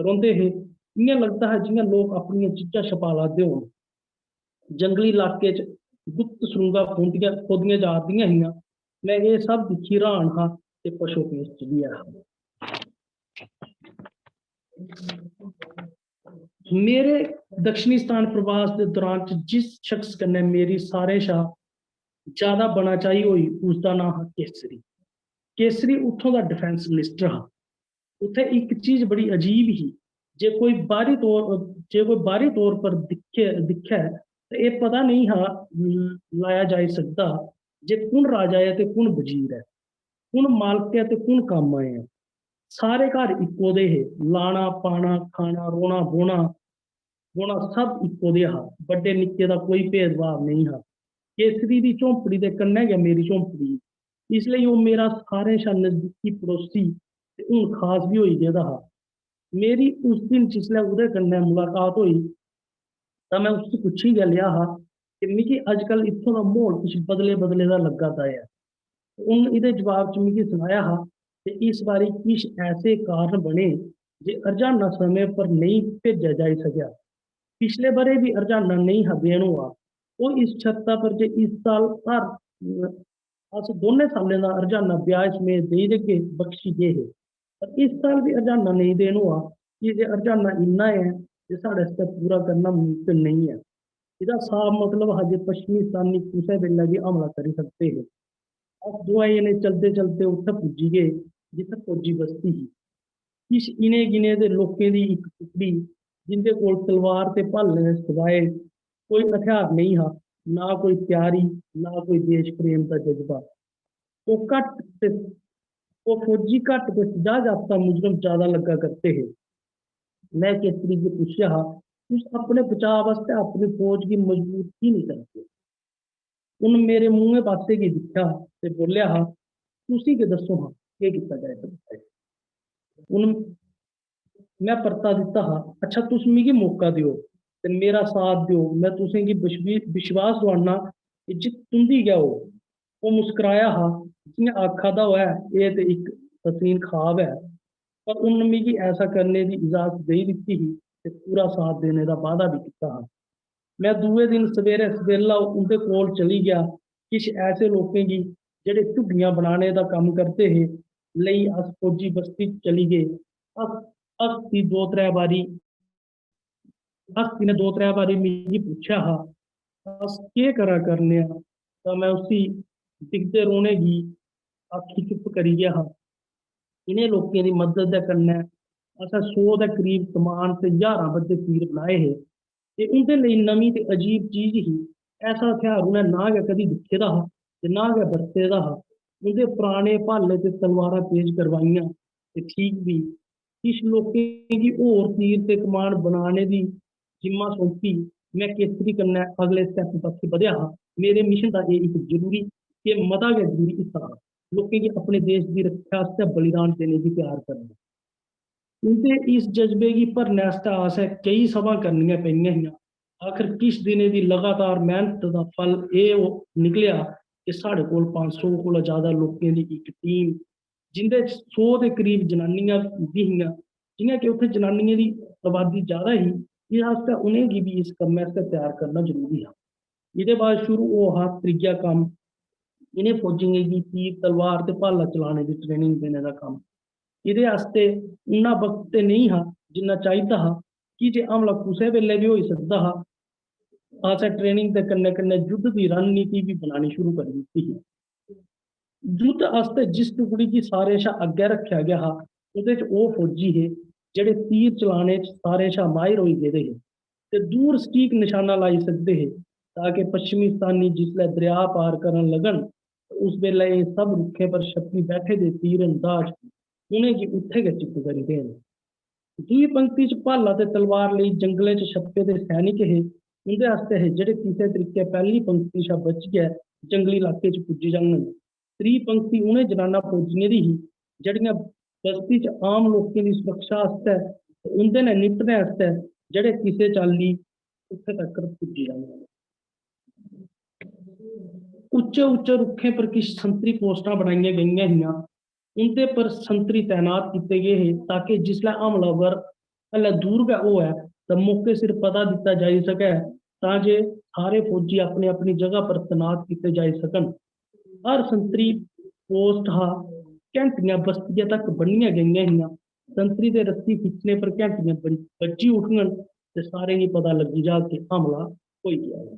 रौंह्दे हे। इ'यां लगदा हा जि'यां लोक अपनियां चीजां छपाला दे होन। जंगली इलाके च गुप्त सुरंगां खोदियां जा दियां हियां। मैं एह् सब दिक्खी र्हान हा ते पशोपेश च बी ऐहा। मेरे दक्षिणीस्तान प्रवास दे दौरान च जिस शख्स कन्नै मेरी सारें शा ज्यादा बनाचाई होई, उसदा नांऽ हा केसरी। केसरी उत्थूं दा डिफेंस मिनिस्टर हा। उत्थै इक चीज बड़ी अजीब ही। जे कोई बाहरी तौर पर दिक्खै ते एह् पता नहीं हा लाया जाई सकदा जे कुण राजा ऐ ते कुण वजीर ऐ, कुण मालक ऐ ते कुण कामा ऐ। सारे घर इक्को दे हे। लाना पाना खाना रोना बौह्ना सब इक्को देआ हा। बड्डे निक्के दा कोई भेदभाव नहीं हा। केसरी दी झोंपड़ी दे कन्नै गै मेरी झोंपड़ी ही, इसलेई ओह् मेरा सारें शा नजदीकी पड़ोसी ते हून खास बी होई गेदा हा। मेरी उस दिन जिसलै ओह्दे कन्नै मुलाकात होई तां मैं उसी पुच्छी गै लेआ हा कि मिगी अजकल इत्थूं दा म्हौल किश बदले दा लग्गा दा ऐ। उ'न्न एह्दे जवाब च मिगी सनाया हा ते इस बारी किश ऐसे कारण बने जे अरजाना समय पर नहीं भेजा जा सकिया। पिछले बारे भी अरजाना नहीं हा देन हुआ। वो इस छत्ता पर जे इस साल हर अस दोने सालें दा अरजाना ब्याज में दे देगे बख्शी गए है। पर इस साल भी अरजाना नहीं देन हुआ कि जे अरजाना इन्ना है जे साढ़े आस्ते पूरा करना मुमकिन नहीं है। इसदा साफ मतलब हजे पश्चिमी स्थानी कुसै बेल्लै भी हमला करी सकते हैं। अस दोवें जने चलते चलते उत्थे पुज्जी गए जित्थे फौजी बस्ती ही। किश इने गिने दे लोकें दी इक टुकड़ी जिंदे कोल तलवार ते भाले दे सिवाए कोई हथियार नहीं हा, ना कोई त्यारी, ना कोई देश प्रेम का जज्बा। वो घट ते वो फौजी घट ते सजा याफ्ता मुजरम ज्यादा लगा करते हैं। मैं केसरी जी पूछया हा, तुस अपने बचाव वास्ते अपनी फौज की मजबूत की नहीं करते? उन मेरे मुंहे पासे की दिखा ते बोलिया हा, तुसी के दसो हा केह् कीता जाए सकदा है? उन मैं परता दिता हा, अच्छा तुस मिगी मौका दियो ते मेरा साथ दियो, मैं तुसेंगी विश्वास दुआना कि जित तुंदी गै हो। वो मुस्कराया हा, जियां आखा दा होऐ एह् ते इक हसीन ख्वाब है। पर उन मिगी ऐसा करने की इजाजत दे दित्ती ही ते पूरा साथ देने का वादा भी किया हा। मैं दूए दिन सवेरे सवेला उंदे कोल चली गया। किश ऐसे लोकें गी जेह्ड़े झुग्गियां बनाने का कम्म करते हे लेई अस फौजी बस्ती च चली गए। अस हस्ती दो त्रै बारी हस्ती ने दो त्रै बारी मिगी पुच्छया हा, अस केह् करा करने आं? तां मैं उसी दिखदे रौह्ने गी आखी चुप करी गेआ हा। इन्हें लोकें की मदद दे कन्नै असें 100 दे करीब कमान ते 1000 बद्दे तीर बनाए हे। ते उंदे लेई नमीं ते अजीब चीज ही। ऐसा हथियार उ'नें ना गै कदी दिक्खे दा हा ते ना गै बरते दा हा। उंदे पुराने भाले ते तलवारां पेश करवाइयां ते ठीक भी। किश लोकें गी होर तीर ते कमान बनाने दी जिम्मा सौंपी। मैं केसरी कन्नै अगले स्टैप बक्खी बधेआ हा। मेरे मिशन दा एह् इक जरूरी ते मता गै जरूरी हिस्सा हा। लोकें गी अपने देश की रक्षा आस्तै बलिदान देने गी त्यार करना। उं'दे इस जज्बे गी भरने आस्तै असें केई सभां करनियां पेइयां हियां। आखिर किश दिनें दी लगातार मेहनत दा फल एह् निकलेआ कि साढ़े कोल 500 कोला ज्यादा लोकें दी इक टीम, जिंदे च 100 दे करीब जनानियां बी हियां। जि'यां कि उत्थे जनानियें दी आबादी ज्यादा ही, इस आस्तै उ'नें गी भी इस कम्मै आस्तै त्यार करना जरूरी हा। एह्दे बाद शुरू होआ हा त्रीया कम्म, इन्हें फौजियें गी तीर तलवार ते भाला चलाने की ट्रेनिंग देने का कम्म। एह्दे आस्तै उन्ना वक्त ते नहीं हा जिन्ना चाहिदा हा, कि जे हमला कुसै बेल्लै भी होई सकदा हा। असें ट्रेनिंग दे कन्नै कन्नै युद्ध की रणनीति भी बनानी शुरू करी दित्ती ही। युद्ध आस्तै जिस टुकड़ी गी सारें शा अग्गै रखेआ गया हा, ओह्दे च ओह् फौजी हे जेह्ड़े तीर चलाने च सारें शा माहिर होई गेदे हे ते दूर सटीक निशाना लाई सकदे हे, ताकि पश्चिमी स्थानी जिसलै दरिया पार करन लगन उस बेल्लै एह् सब रुक्खें पर छप्पी बैठे दे तीर अंदाज उ'नेंगी उत्थे गै चित्त करी देन। दूई पंक्ति च भाला ते तलवार लेई जंगलें च छप्पे दे सैनिक हे। उं'दे आस्तै हे जेह्ड़े किसे तरीके पैह्ली पंक्ति शा बचियै जंगली इलाके च पुज्जी जाङन। त्री पंक्ति उ'नें जनाना फौजियें दी ही जेह्ड़ियां बस्ती च आम लोकें दी सुरक्षा आस्तै ते उं'दे ने निपटने आस्तै जेह्ड़े किसे चाल्ली उत्थे तक्कर पुज्जी जाङन। उच्चे उच्चे रुक्खें पर किश संतरी पोस्टां बनाइयां गेइयां हियां। उं'दे पर संतरी तैनात कीते गए हे ताकि जिसलै हमलावर हल्लै दूर गै होऐ तां मौके सिर पता दित्ता जाई सकै, तां जे सारे फौजी अपनी अपनी जगह पर तैनात कीते जाई सकन। हर संतरी पोस्ट हा घैंटियां बस्तिया तक बन्नियां गेइयां हियां। संतरी दे रस्सी खिच्चने पर घैंटियां बज्जी उठङन ते सारें गी पता लग्गी जाग कि हमला होई गेआ है।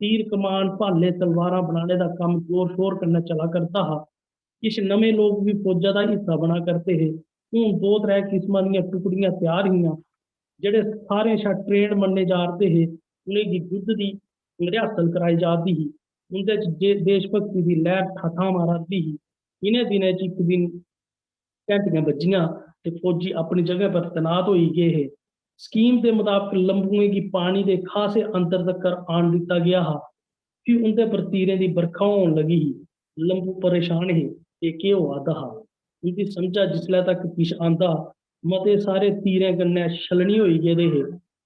तीर कमान भाले तलवारां बनाने का कम्म जोर शोर कन्नै चला करदा हा। किश नमें लोग भी फौजा का हिस्सा बना करते हे। हून दो त्रै किस्मां दियां टुकड़ियां त्यार हियां जेह्ड़े सारें शा ट्रेंड मन्ने जा'रदे हे। उ'नेंगी युद्ध दी रिहर्सल कराई जा'रदी ही। उं'दे च देशभक्ति दी लैह्र ठाठां मारा'रदी ही। इ'नें दिनें च इक दिन घैंटियां बज्जियां ते फौजी अपनी जगह पर तैनात होई गे हे। स्कीम के मुताबिक लंबुएं गी पानी के खासे अंदर तक्कर आन दित्ता गया हा। फ्ही उं'दे पर तीरें की बरखा होन लगी ही। लंबू परेशान हे कि केह् होआ दा हा। उं'दी समझा जिसलै तक किश आंदा, मते सारे तीरें कन्नै छलनी होई गेदे हे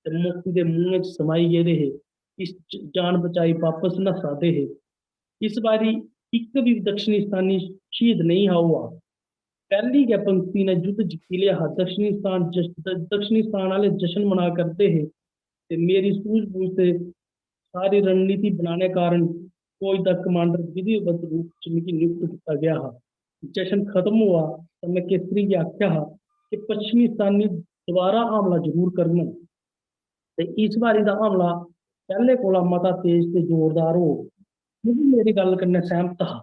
ते मुक्क दे मुंहै च समाई गेदे हे। किश जान बचाई वापस नस्सा दे हे। इस बारी इक भी दक्षिणिस्तानी शहीद नहीं हा होआ। पहली गै पंक्ति ने युद्ध जीती लिया हा। दक्षिणी स्थान वाले जश्न मना करते हैं। ते मेरी सूझबूझ से सारी रणनीति बनाने कारण फौज दा कमांडर विधिवत रूप च मिगी नियुक्त किया गया हा। जश्न खत्म हुआ तो मैं केसरी गी आख्या हा कि पश्चिमी स्थानी दोबारा हमला जरूर करन ते इस बारी दा हमला पहले कोला मता तेज ते जोरदार हो। मिगी मेरी गल कन्नै सहमत हा।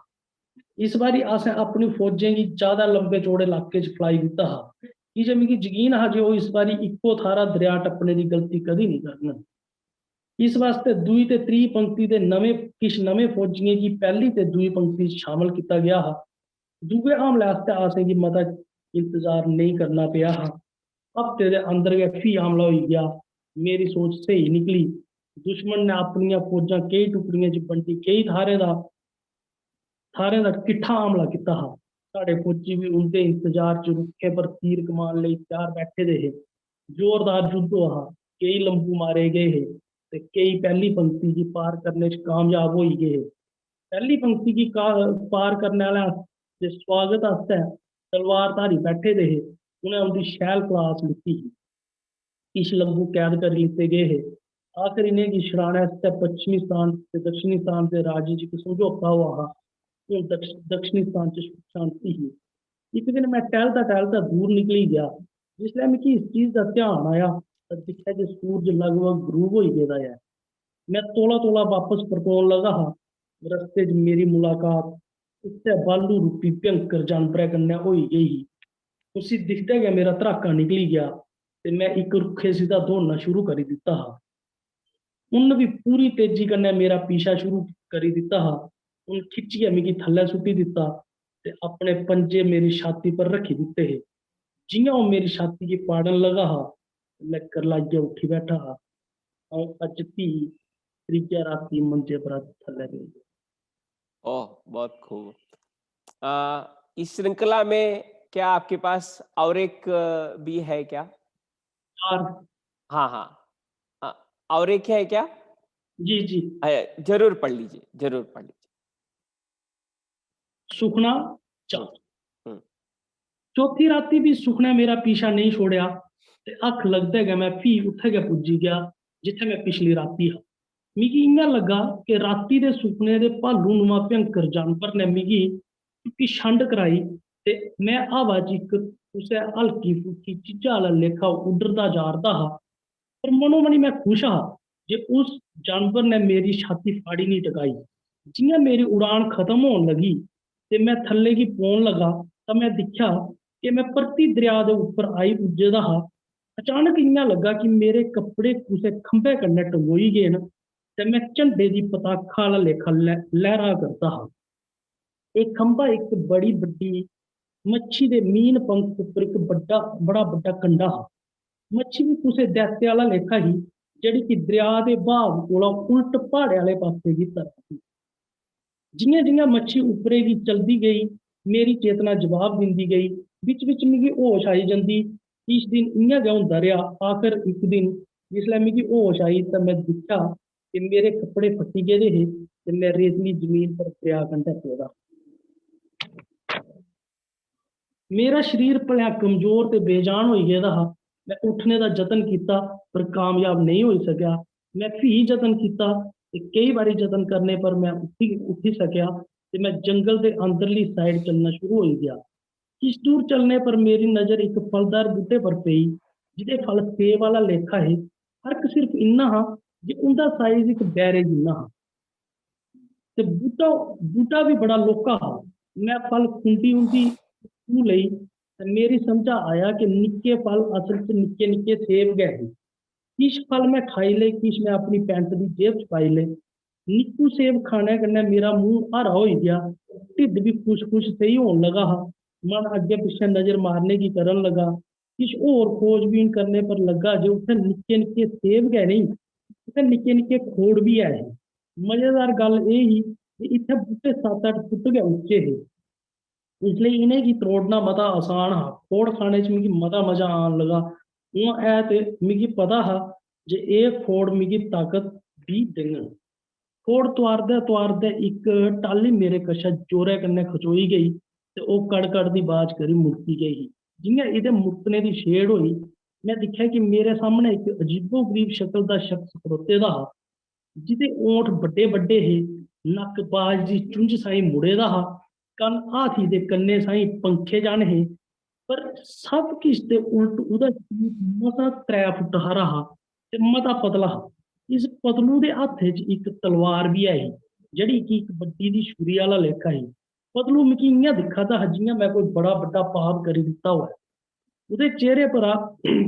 इस बारी असें अपनी फौजें गी ज्यादा लंबे चौड़े इलाके च फलाई दित्ता हा कि जे मिगी यकीन हा जे ओह् इस बारी इक्को थारा दरिया टप्पने दी गलती कदी नहीं करन। इस वास्ते दुई ते त्री पंक्ति दे किश नमें फौजियें गी पहली ते दुई पंक्ति च शामल किया गया हा। दुए हमले आस्तै असें गी मता इंतजार नहीं करना पेआ हा। हफ्ते दे अंदर गै फ्ही हमला होई गया। मेरी सोच सही निकली। दुश्मन ने अपनियां फौजां कई टुकड़ियें च बंडी कई थारें दा किट्ठा हमला किया हा। साढ़े फौजी भी उंदे इंतजार च रुखे पर तीर कमान लई त्यार बैठे दे हे। जोरदार युद्ध होआ हा। कई लंबू मारे गए हे ते कई पहली पंक्ति गी पार करने च कामयाब होई गए हे। पहली पंक्ति गी पार करने आह्ले दे स्वागत आस्तै तलवारधारी बैठे दे हे। उ'नें उंदी शैल क्लास लित्ती ही। किश लंबू कैद करी लित्ते गए हे। आखिर इ'नें गी छुड़ाने आस्तै पश्चिमी स्थान ते दक्षिणी स्थान दे राजे च इक समझौता होआ हा। हून दक्षिणी स्थान च सुख शांति ही। एक दिन मैं टहलदा दूर निकली गया। जिसलै मिगी इस चीज दा ध्यान आया तां दिक्खेआ जे सूरज लगभग गरूब होई गेदा ऐ। मैं तौला वापस परतोन लगा हा। रस्ते च मेरी मुलाकात उत्थै बालू रूपी भयंकर जानवरै कन्नै होई गेई ही। उसी दिखदे गै मेरा धड़ाका निकली गया ते मैं इक रुखे सिधा दौड़ना शुरू करी दित्ता हा। उन्न भी पूरी तेजी कन्नै मेरा पीछा शुरू करी दित्ता हा। उन्न खिच्चियै मिगी थल्लै सुट्टी दित्ता ते अपने पंजे मेरी छाती पर रखी दित्ते हे। जि'यां ओह् मेरी छाती गी फाड़न लगा हा मैं करलाइयै उठी बैठा हा। अ'ऊं अज्ज भी त्रीयै राती मंजे परा थल्लै पेई गेआ। ओह, बहुत खूब। इस श्रृंखला में क्या आपके पास और एक भी है क्या? और हाँ, हाँ। और एक है क्या? जी। जरूर पढ़ लीजिए, जरूर पढ़ लीजिए। सुखना हुँ, 4। हुँ। चौथी राती भी सुख ने मेरा पीछा नहीं छोड़िया ते अक्ख लगदे गै मैं फ्ही उत्थै गै पुज्जी गया जित्थै मैं पिछली राती हा। मिगी इ'यां लग्गा कि राती दे सुपने दे भालू नुमा भयंकर जानवर ने मिगी चुक्की छंड कराई ते मैं हवा च इक कुसै हल्की फुल्की चीजा आह्ला लेखा उड्डरदा जा'रदा हा। पर मनोमनी मैं खुश हा जे उस जानवर ने मेरी छाती फाड़ी नहीं टकाई। जि'यां मेरी उड़ान खत्म होन लगी ते मैं थल्ले गी पौन लगा तां मैं दिक्खेआ कि मैं परती दरिया दे उप्पर आई पुज्जे दा हा। अचानक इ'यां लग्गा कि मेरे कपड़े कुसै खंभे कन्नै टंगोई गे न ते मैं झंडे दी पताखा आह्ला लेखा लैह्रा करदा हा। एह् खंभा इक बड़ी बड्डी मच्छी दे मीन पंख उप्पर इक बड़ा बड्डा कंडा हा। मच्छी भी कुसै दैत्य आह्ला लेखा ही जेह्ड़ी कि दरिया दे बहाव कोला उल्ट प्हाड़े आह्ले पास्से गी तरफदी। जि'यां जि'यां मच्छी उप्परे गी चलदी गेई मेरी चेतना जवाब दिंदी गेई। बिच बिच मिगी होश आई जंदी। किश दिन इ'यां गै होंदा रेहा। आखिर इक दिन जिसलै मिगी होश आई तां मैं दिक्खेआ कि मेरे कपड़े फट्टी गेदे हे ते मैं रेतली जमीन पर दरिया कंढै पेदा। मेरा शरीर भलेआं कमजोर ते बेजान होई गेदा हा। मैं उट्ठने दा जतन कीता पर कामयाब नेईं होई सकेआ। मैं फ्ही जतन कीता ते केई बारी जतन करने पर मैं उठी सकेआ ते मैं जंगल दे अंदरली साइड चलना शुरू होई गेआ। किश दूर चलने पर मेरी नजर इक फलदार बूह्टे पर पेई जिहदे फल सेब आह्ला लेखा हे। फर्क सिर्फ इन्ना हा जे उं'दा साइज इक बैरे जिन्ना हा ते बूह्टा भी बड़ा लौह्का हा। मैं फल खुंडी छूह लेई ते मेरी समझा आया कि निक्के फल असल च निक्के निक्के सेब गै हे। किश फल मैं खाई ले, किश मैं अपनी पैंट दी जेब च पाई ले। निक्कू सेब खाने कन्नै मेरा मूंह हरा होई गेआ। ढिड्ड भी खुश सेही होन लगा हा। मन अग्गे पिच्छे नजर मारने गी करन लगा। किश होर खोजबीन करने पर लग्गा जे उत्थै निक्के निक्के सेब गै नेईं उत्थै निक्के निक्के खोड़ भी ऐ हे। मजेदार गल्ल एह् ही कि इत्थै बूह्टे 7-8 फुट गै उच्चे हे। इसलेई इ'नें गी त्रोड़ना मता आसान हा। खोड़ खाने च मिगी मता मजा आन लगा। उ'आं है ते मिगी पता हा जे एह् खोड़ मिगी ताकत बी देङन। खोड़ तोआरदे इक टाल्ली मेरे कशा जोरै कन्नै खचोई गेई ਤੇ ਉਹ ਕੜ ਦੀ ਆਵਾਜ਼ ਕਰੀ ਮੁੜਕੀ ਗਈ। ਜਿਵੇਂ ਇਹਦੇ ਮੁੜਕਣੇ ਦੀ ਛੇੜ ਹੋਈ, ਮੈਂ ਦੇਖਿਆ ਕਿ ਮੇਰੇ ਸਾਹਮਣੇ ਇੱਕ ਅਜੀਬੋ ਗਰੀਬ ਸ਼ਕਲ ਦਾ ਸ਼ਖਸ ਖੜੋਤੇ ਦਾ, ਜਿਹਦੇ ਓਂਠ ਵੱਡੇ ਵੱਡੇ ਹੈ, ਨੱਕ ਬਾਜ ਦੀ ਚੁੰਝ ਸਾਈ ਮੁੜੇ ਦਾ, ਕੰਨ ਹਾਥੀ ਦੇ ਕੰਨੇ ਸਾਈ ਪੰਖੇ ਜਾਣ ਹੈ। ਪਰ ਸਭ ਕਿਸ ਦੇ ਉਲਟ ਉਹਦਾ ਮਤਾ 3 ਫੁੱਟ ਹਰਾ ਤੇ ਮਤਾ ਪਤਲਾ। ਇਸ ਪਤਲੂ ਦੇ ਹੱਥ 'ਚ ਇੱਕ ਤਲਵਾਰ ਵੀ ਹੈ, ਜਿਹੜੀ ਕਿ ਇੱਕ ਵੱਡੀ ਦੀ ਛੁਰੀ ਵਾਲਾ ਲੇਖਾ ਹੈ। पतलू मिकी इयां दिखा था जियां मैं कोई बड़ा बड़ा पाप करी दिता हुआ। ਉਹਦੇ ਚਿਹਰੇ ਪਰ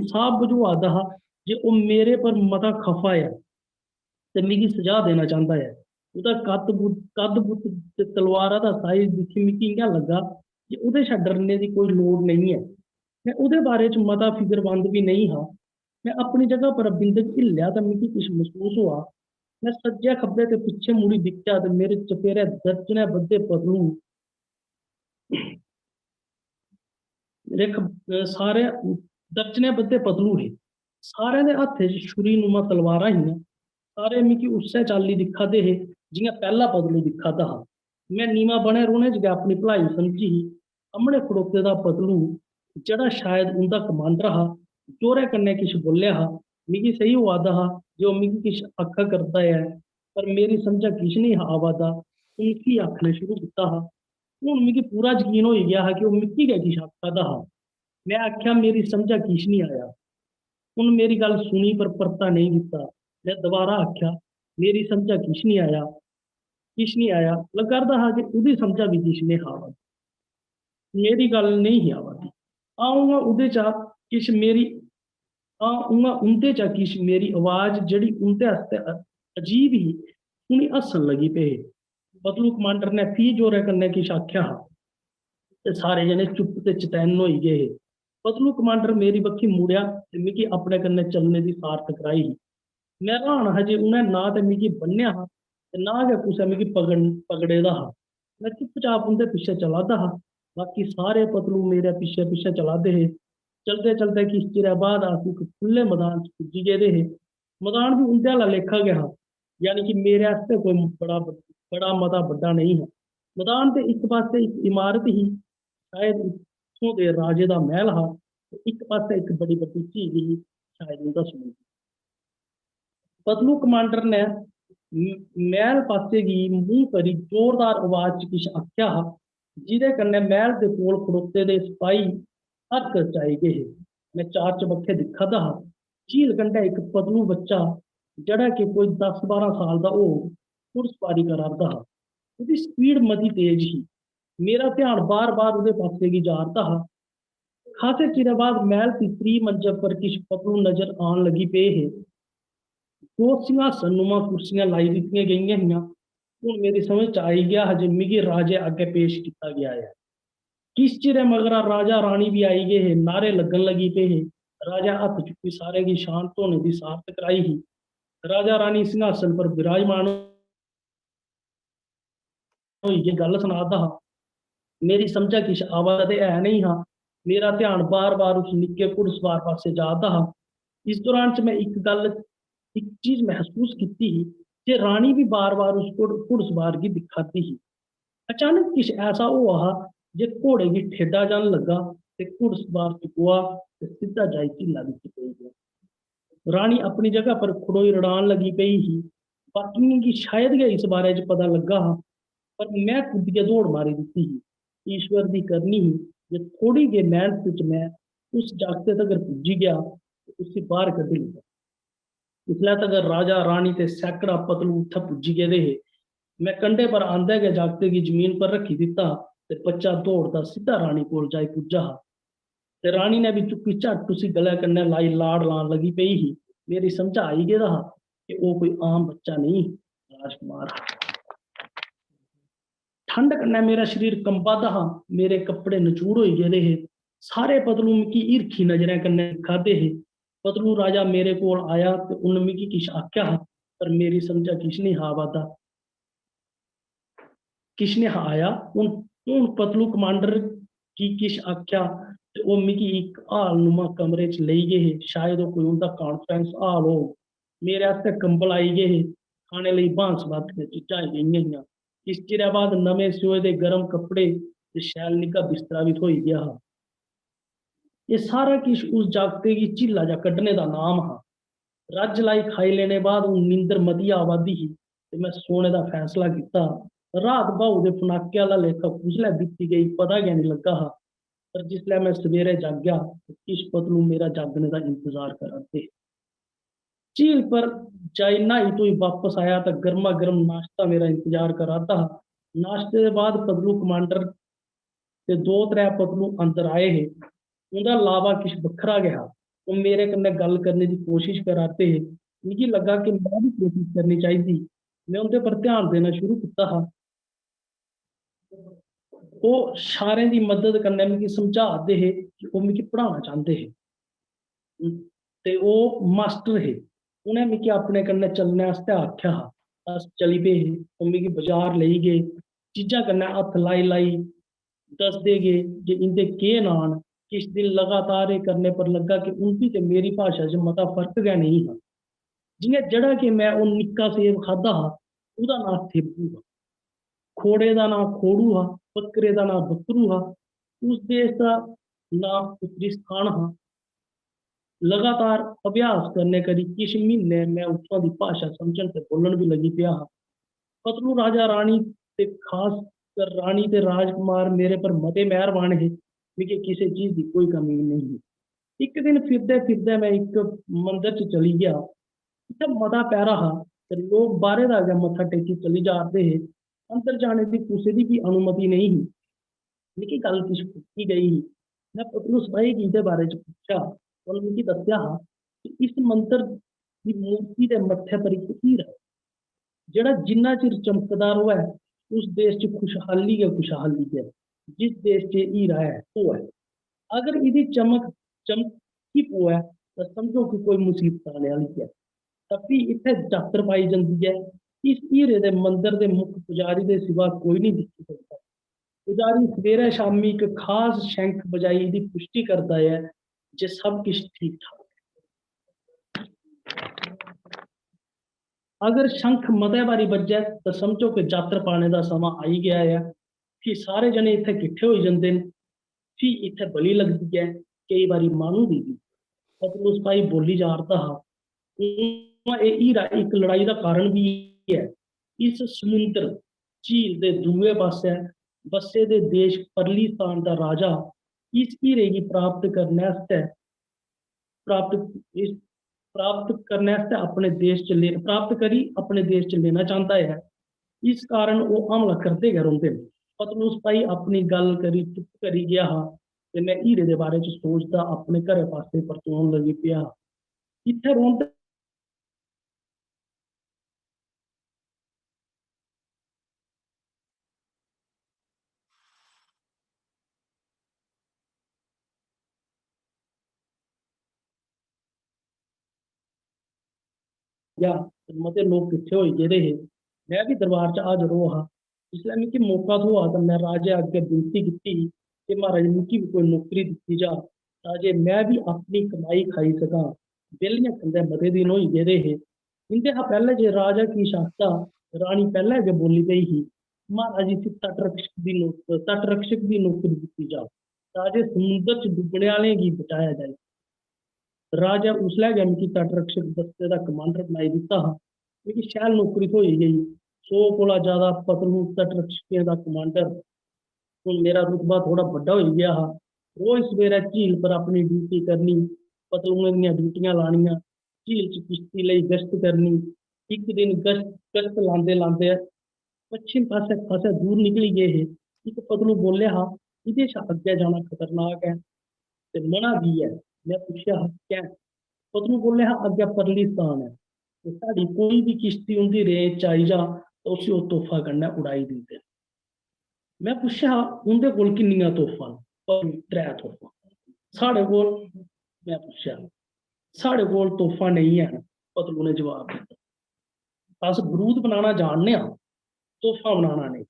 ਸਾਫ ਬੁਝਾਉਂਦਾ ਹਾਂ ਜੇ ਉਹ ਮੇਰੇ ਪਰ ਮਤਾ ਖਫਾ ਹੈ ਤੇ ਮਿਗੀ ਸਜ਼ਾ ਦੇਣਾ ਚਾਹੁੰਦਾ ਹੈ। ਉਹਦਾ ਕੱਦ ਬੁੱਤ ਤੇ ਤਲਵਾਰਾਂ ਦਾ ਸਾਈਜ਼ ਦੇਖੀ ਮਿਕੀ ਇੰਨਾ ਲੱਗਾ ਕਿ ਉਹਦੇ ਛਾ ਡਰਨੇ ਦੀ ਕੋਈ ਲੋੜ ਨਹੀਂ ਹੈ। ਮੈਂ ਉਹਦੇ ਬਾਰੇ ਚ ਮਤਾ ਫਿਕਰਮੰਦ ਵੀ ਨਹੀਂ ਹਾਂ। ਮੈਂ ਆਪਣੀ ਜਗ੍ਹਾ ਪਰ ਬਿੰਦਕ ਹਿੱਲਿਆ ਤਾਂ ਮਿਕੀ ਕੁਛ ਮਹਿਸੂਸ ਹੋਆ। ਮੈਂ ਸੱਜੇ ਖੱਬੇ ਤੇ ਪਿੱਛੇ ਮੁੜੀ ਦਿਖਿਆ ਤੇ ਮੇਰੇ ਚਪੇਰੇ ਦਰਜਨੇ ਬੱਦੇ ਪਤਲੂ ਸਾਰੇ ਦਰਜਨੇ ਬੱਦੇ ਪਤਲੂ ਹੈ। ਸਾਰਿਆਂ ਦੇ ਹੱਥ 'ਚ ਛੁਰੀ ਨੂੰਮਾ ਤਲਵਾਰਾਂ ਹੀ। ਸਾਰੇ ਮਿਕੀ ਉਸੇ ਚਾਲੀ ਦਿਖਾਦੇ ਹੈ ਜਿਵੇਂ ਪਹਿਲਾ ਪਤਲੂ ਦਿਖਾਦਾ ਹਾਂ। ਮੈਂ ਨੀਵਾ ਬਣੇ ਰੋਣੇ 'ਚ ਗਿਆ ਆਪਣੀ ਭਲਾਈ ਸਮਝੀ ਹੀ। ਸਾਹਮਣੇ ਖੜੋਤੇ ਦਾ ਪਤਲੂ ਜਿਹੜਾ ਸ਼ਾਇਦ ਉਹਦਾ ਕਮਾਂਡਰ हा ਚੋਰੇ ਕੰਨੇ किश बोलिया हा। मिगी सही वादा हा जो मिगी किश आखा करता है पर मेरी समझा किश नहीं हा आवादा। उनकी आखना शुरू किया हा। ਹੁਣ मिगी पूरा यकीन हो गया है कि वो मिकी गया किश आखदा हा। मैं आख्या मेरी समझा किश नहीं आया। ਹੁਣ मेरी गल सुनी पर परता नहीं दिता। मैं दोबारा आख्या मेरी समझा किश नहीं आया, किश नहीं आया। लगदा हा कि ਉਹਦੀ समझा भी किश नहीं हा। मेरी गल नहीं ही आवादी। आऊंगा ਉਹਦੇ ਚ किश मेरी आऊंगा उनते चा किश मेरी आवाज जड़ी उनते हस्ते अजीब ही उन्हें हसन लगी पे। पतलू कमांडर ने फी जोरे करने किश आख्या ते सारे जने चुप ते चतैन होई गए। पतलू कमांडर मेरी बक्खी मुड़िया ते मिगी अपने कन्ने चलने की सार टकराई। मैं हैरान हा जे उन्हें ना ते मिगी बन्निया हा ते ना गै कुसै मिगी पगड़े दा हा। मैं चुपचाप उनके पीछे चला दा हा। बाकी सारे पतलू मेरे पीछे पीछे चला दे है। चलते चलते किस चिर बाद अस एक खुले मैदान पुजी गए थे। मैदान भी उनके वाला लेखा गया हा, यानी कि मेरे आस्ते कोई बड़ा मता बड़ा नहीं है। मैदान के एक पासे एक इमारत ही शायद उत्थों के राजे का महल हा, एक पासे एक बड़ी बड़ी झील ही शायद उनका समुद्र। पतलू कमांडर ने महल पासे की मुंह करी जोरदार आवाज च किश आख्या हा, जिदे कन्ने महल के कोल खड़ोते दे सिपाही हथ चाई गए। मैं चार चबक्खे दिखा दा हा। झील कंढे एक पतलू बच्चा जड़ा कि कोई 10-12 साल का हो घुड़सवारी करारदा हा। उसकी स्पीड मती तेज ही। मेरा ध्यान बार बार उसदे पासे की जारदा हा। खासे चिर बाद महल की 3 मंजिल पर किश पतलू नजर आन लगी पे है। 2 सिंहासन नुमा कुर्सियां लाई दित्तियां गईयां हियां। हुण मेरी समझ च आई गया हा जे मिगी राजे अगे पेश किया गया है। किस चिरे मगरा राजा रानी भी आई गए है। नारे लगन लगी पे है। राजा हथ चुकी सारे की शांत होने की सार टकराई ही। राजा रानी सिंहासन पर विराजमान ये गल सुनादा हा। मेरी समझा किश आवाज ते है नहीं हा। मेरा ध्यान बार बार उस निक्के घुड़सवार पासे जाता हा। इस दौरान च मैं एक चीज महसूस की ही कि रानी भी बार बार उस घुड़सवार की दिखाती ही। अचानक किश ऐसा हुआ हा जे घोड़े की ठेडा जान लगा ते घुड़सवार चुकुआ ते सीधा जाई झीला विच पई गया। रानी अपनी जगह पर खड़ोई रड़ान लगी पई ही। बाकी की शायद गै इस बारे च पता लगा हा, पर मैं खुद के दौड़ मारी दी ही। ईश्वर की करनी ही जे थोड़ी जी मेहनत च मैं उस जागते तक पुजी गया उसे बाहर कढ़ लिया। इसलिए तक राजा रानी ते सैकड़ा पतलू उत्थे पुजी गए है। मैं कंधे पर आंदे गए जागते की जमीन पर रखी दिता ते बच्चा दौड़ता सीधा रानी कोल जाई पुजा हा। ते रानी ने भी चुकी झट उसी गले कन्ने लाई लाड़ लान लगी पई ही। मेरी समझा आई गया हा कि वो कोई आम बच्चा नहीं राजकुमार हा। ठंड कन्ने मेरा शरीर कंबा दा हा। मेरे कपड़े नचूड़ होई गए है। सारे पतलू मिकी ईरखी नजरें कन्ने दिखादे है। पतलू राजा मेरे कोल आया ते उन्हें मिकी किश आख्या हा, पर मेरी समझा किश नहीं हा आवादा। किश ने आया हुण पतलू कमांडर की किश आख्या ते वो मिगी एक हाल नुमा कमरे च लेई गए है। शायद वो कोई उनका कॉन्फ्रेंस हाल हो। मेरे आस्ते कंबल आई गए है। खाने लई भांस भात दी चीजां आई गईयां हियां। किश चिर बाद नवें सियोए दे गर्म कपड़े ते शैल निक्का बिस्तरा भी थ्होई गया हा। ये सारा किश उस जागते गी झीला जा कड्ढने दा नाम हा। रज लाई खाई लेने बाद हून नींदर मती आवा दी ही ते मैं सोने दा फैसला कीता। रात भाऊ दे फनाके आह्ला लेखा कुसलै बीती गेई पता गै निं लग्गा हा। पर जिसलै मैं सवेरे जागेआ ते किश पतलू मेरा जागने दा इंतजार करा दे। झील पर जाई न्हाई धोई वापस आया तो गर्मा गर्म नाश्ता मेरा इंतजार करा दा हा। नाश्ते दे बाद पतलू कमांडर ते दो त्रै पतलू अंदर आए हे। उं'दा लावा किश बक्खरा गै हा। ओह् मेरे कन्नै गल्ल करने दी कोशिश करा दे हे। मिगी लग्गा कि मैं भी कोशिश करनी चाहिदी। मैं उं'दे पर ध्यान देना शुरू कीता हा। ओह् शारें दी मदद कन्नै मिगी समझा दे हे कि ओह् मिगी पढ़ाना चांह्दे हे। ते ओह् मास्टर हे। उ'नें मिगी अपने कन्नै चलने आस्तै आखेआ हा। अस चली पे हे। ओह् मिगी बाजार लेई गे। चीजां कन्नै हत्थ लाई लाई दसदे गे जे इं'दे केह् नांऽ न। किश दिन लगातार एह् करने पर लग्गा कि उं'दी ते मेरी भाशा च मता फर्क गै नेईं हा। जि'यां जेह्ड़ा कि मैं ओह् निक्का सेब खाद्धा हा ओह्दा नांऽ थेबू हा। खोड़े दा नांऽ खोड़ू हा। बक्करे दा नांऽ बक्करू हा। उस देश दा नांऽ उज़बेकिस्तान हा। लगातार अभ्यास करने करी किश म्हीने मैं उत्थूं दी भाशा समझण ते बोलण बी लगी पेआ हा। पतलू राजा रानी ते खास कर रानी ते राजकुमार मेरे पर मते मेहरबान हे। मिगी किसी चीज दी कोई कमी नहीं ही। इक दिन फिरदे फिरदे मैं इक मंदर च चली गया। उत्थै मता पैरा हा ते लोग बाह्रे दा गै मत्था टेकी चली जा'रदे हे। अंदर जाने दी कुसै दी भी अनुमति नहीं ही। मिगी गल्ल किश पुच्छी गई ही। मैं पतलू सपाही गी इह्दे बारे च पुच्छेआ। उ'न्नै मिगी दस्सेआ हा कि इस मंदर दी मूर्ति दे मत्थे पर इक हीरा ऐ जेह्ड़ा जिन्ना चिर चमकदा र'वै उस देश च खुशहाली गै खुशहाली ऐ। जिस देश च एह् हीरा ऐ ओह् ऐ। अगर इहदी चमक चमकी पोऐ तां समझो कि कोई मुसीबत आने आह्ली ऐ। तां फ्ही इत्थै जात्तर पाई जंदी ऐ। इस हीरे दे मंदर दे मुक्ख पुजारी दे सिवा कोई नहीं दिक्खी सकदा। पुजारी सवेरे शामी इक खास शंख बजाई एह्दी पुश्टी करदा ऐ जे सब किश ठीक ठाक ऐ। अगर शंख मते बारी बज्जै तां समझो कि जात्तर पाने दा समां आई गेआ ऐ। फ्ही सारे जने इत्थै किट्ठे होई जंदे न। फ्ही इत्थै बलि लगदी ऐ केईं बारी माह्नू दी बी। पतलू सपाही बोल्ली जा'रदा हा। उ'आं एह् हीरा इक लड़ाई दा कारण बी ऐ। इस समुंदर झील दे दूए पास्सै बस्से दे देश परलीस्तान दा राजा इस हीरे गी प्राप्त करने आस्तै प्राप्त करी अपने देश च लेना चांह्दा ऐ। इस कारण ओह् हमला करदे गै रौंह्दे न। पतलू सपाही अपनी गल्ल करी चुप करी गेआ हा ते मैं हीरे दे बारे च सोचदा अपने घरै पास्से परतोन लगी पेआ। इत्थै रौंह्दे गेआ ते मते लोक किट्ठे होई गेदे हे। मैं बी दरबार च हाजर होआ हा। जिसलै मिगी मौका थ्होआ तां मैं राजे अग्गें विनती कीती कि महाराज मिगी बी कोई नौकरी दित्ती जा तां जे मैं बी अपनी कमाई खाई सकां। बेल्लियां खंदे मते दिन होई गेदे हे। इं'दे शा पैह्लें जे राजा किश आखदा रानी पैह्लें गै बोल्ली पेई ही महाराज इसी तटरक्षक दी नौकरी दित्ती जा तां जे समुंदर च डुब्बने आह्लें गी बचाया जाए। राजा उसलै गै मिगी तटरक्षक दस्ते दा कमांडर बनाई दित्ता हा। मिगी शैल नौकरी थ्होई गेई। 100 कोला ज्यादा पतलू तटरक्षकें दा कमांडर। हून मेरा रुतबा थोह्ड़ा बड्डा होई गेआ हा। रोज सवेरै झील पर अपनी ड्यूटी करनी। पतलुएं दियां ड्यूटियां लानियां। झील च किश्ती लेई गश्त करनी। इक दिन गश्त लांदे लांदे पश्चिम पास्सै खासे दूर निकली गे हे। इक पतलू बोलेआ हा इहदे शा अग्गें जाना खतरनाक ऐ ते मना की ऐ। मैं पुच्छेआ हा कैं। पतलू बोलेआ हा अग्गें परलीस्तान ऐ ते साढ़ी कोई भी किश्ती उं'दी रेंज च आई जा तां उसी ओह् तोफा कन्नै उड़ाई दिंदे न। मैं पुच्छेआ उं'दे कोल किन्नियां तोफां न। पतलू 3 तोफां। साढ़े कोल मैं पुच्छेआ साढ़े कोल तोफां नेईं हैन। पतलू ने जवाब दित्ता अस बरूद बनाना जानने आं तोफा बनाना नहीं।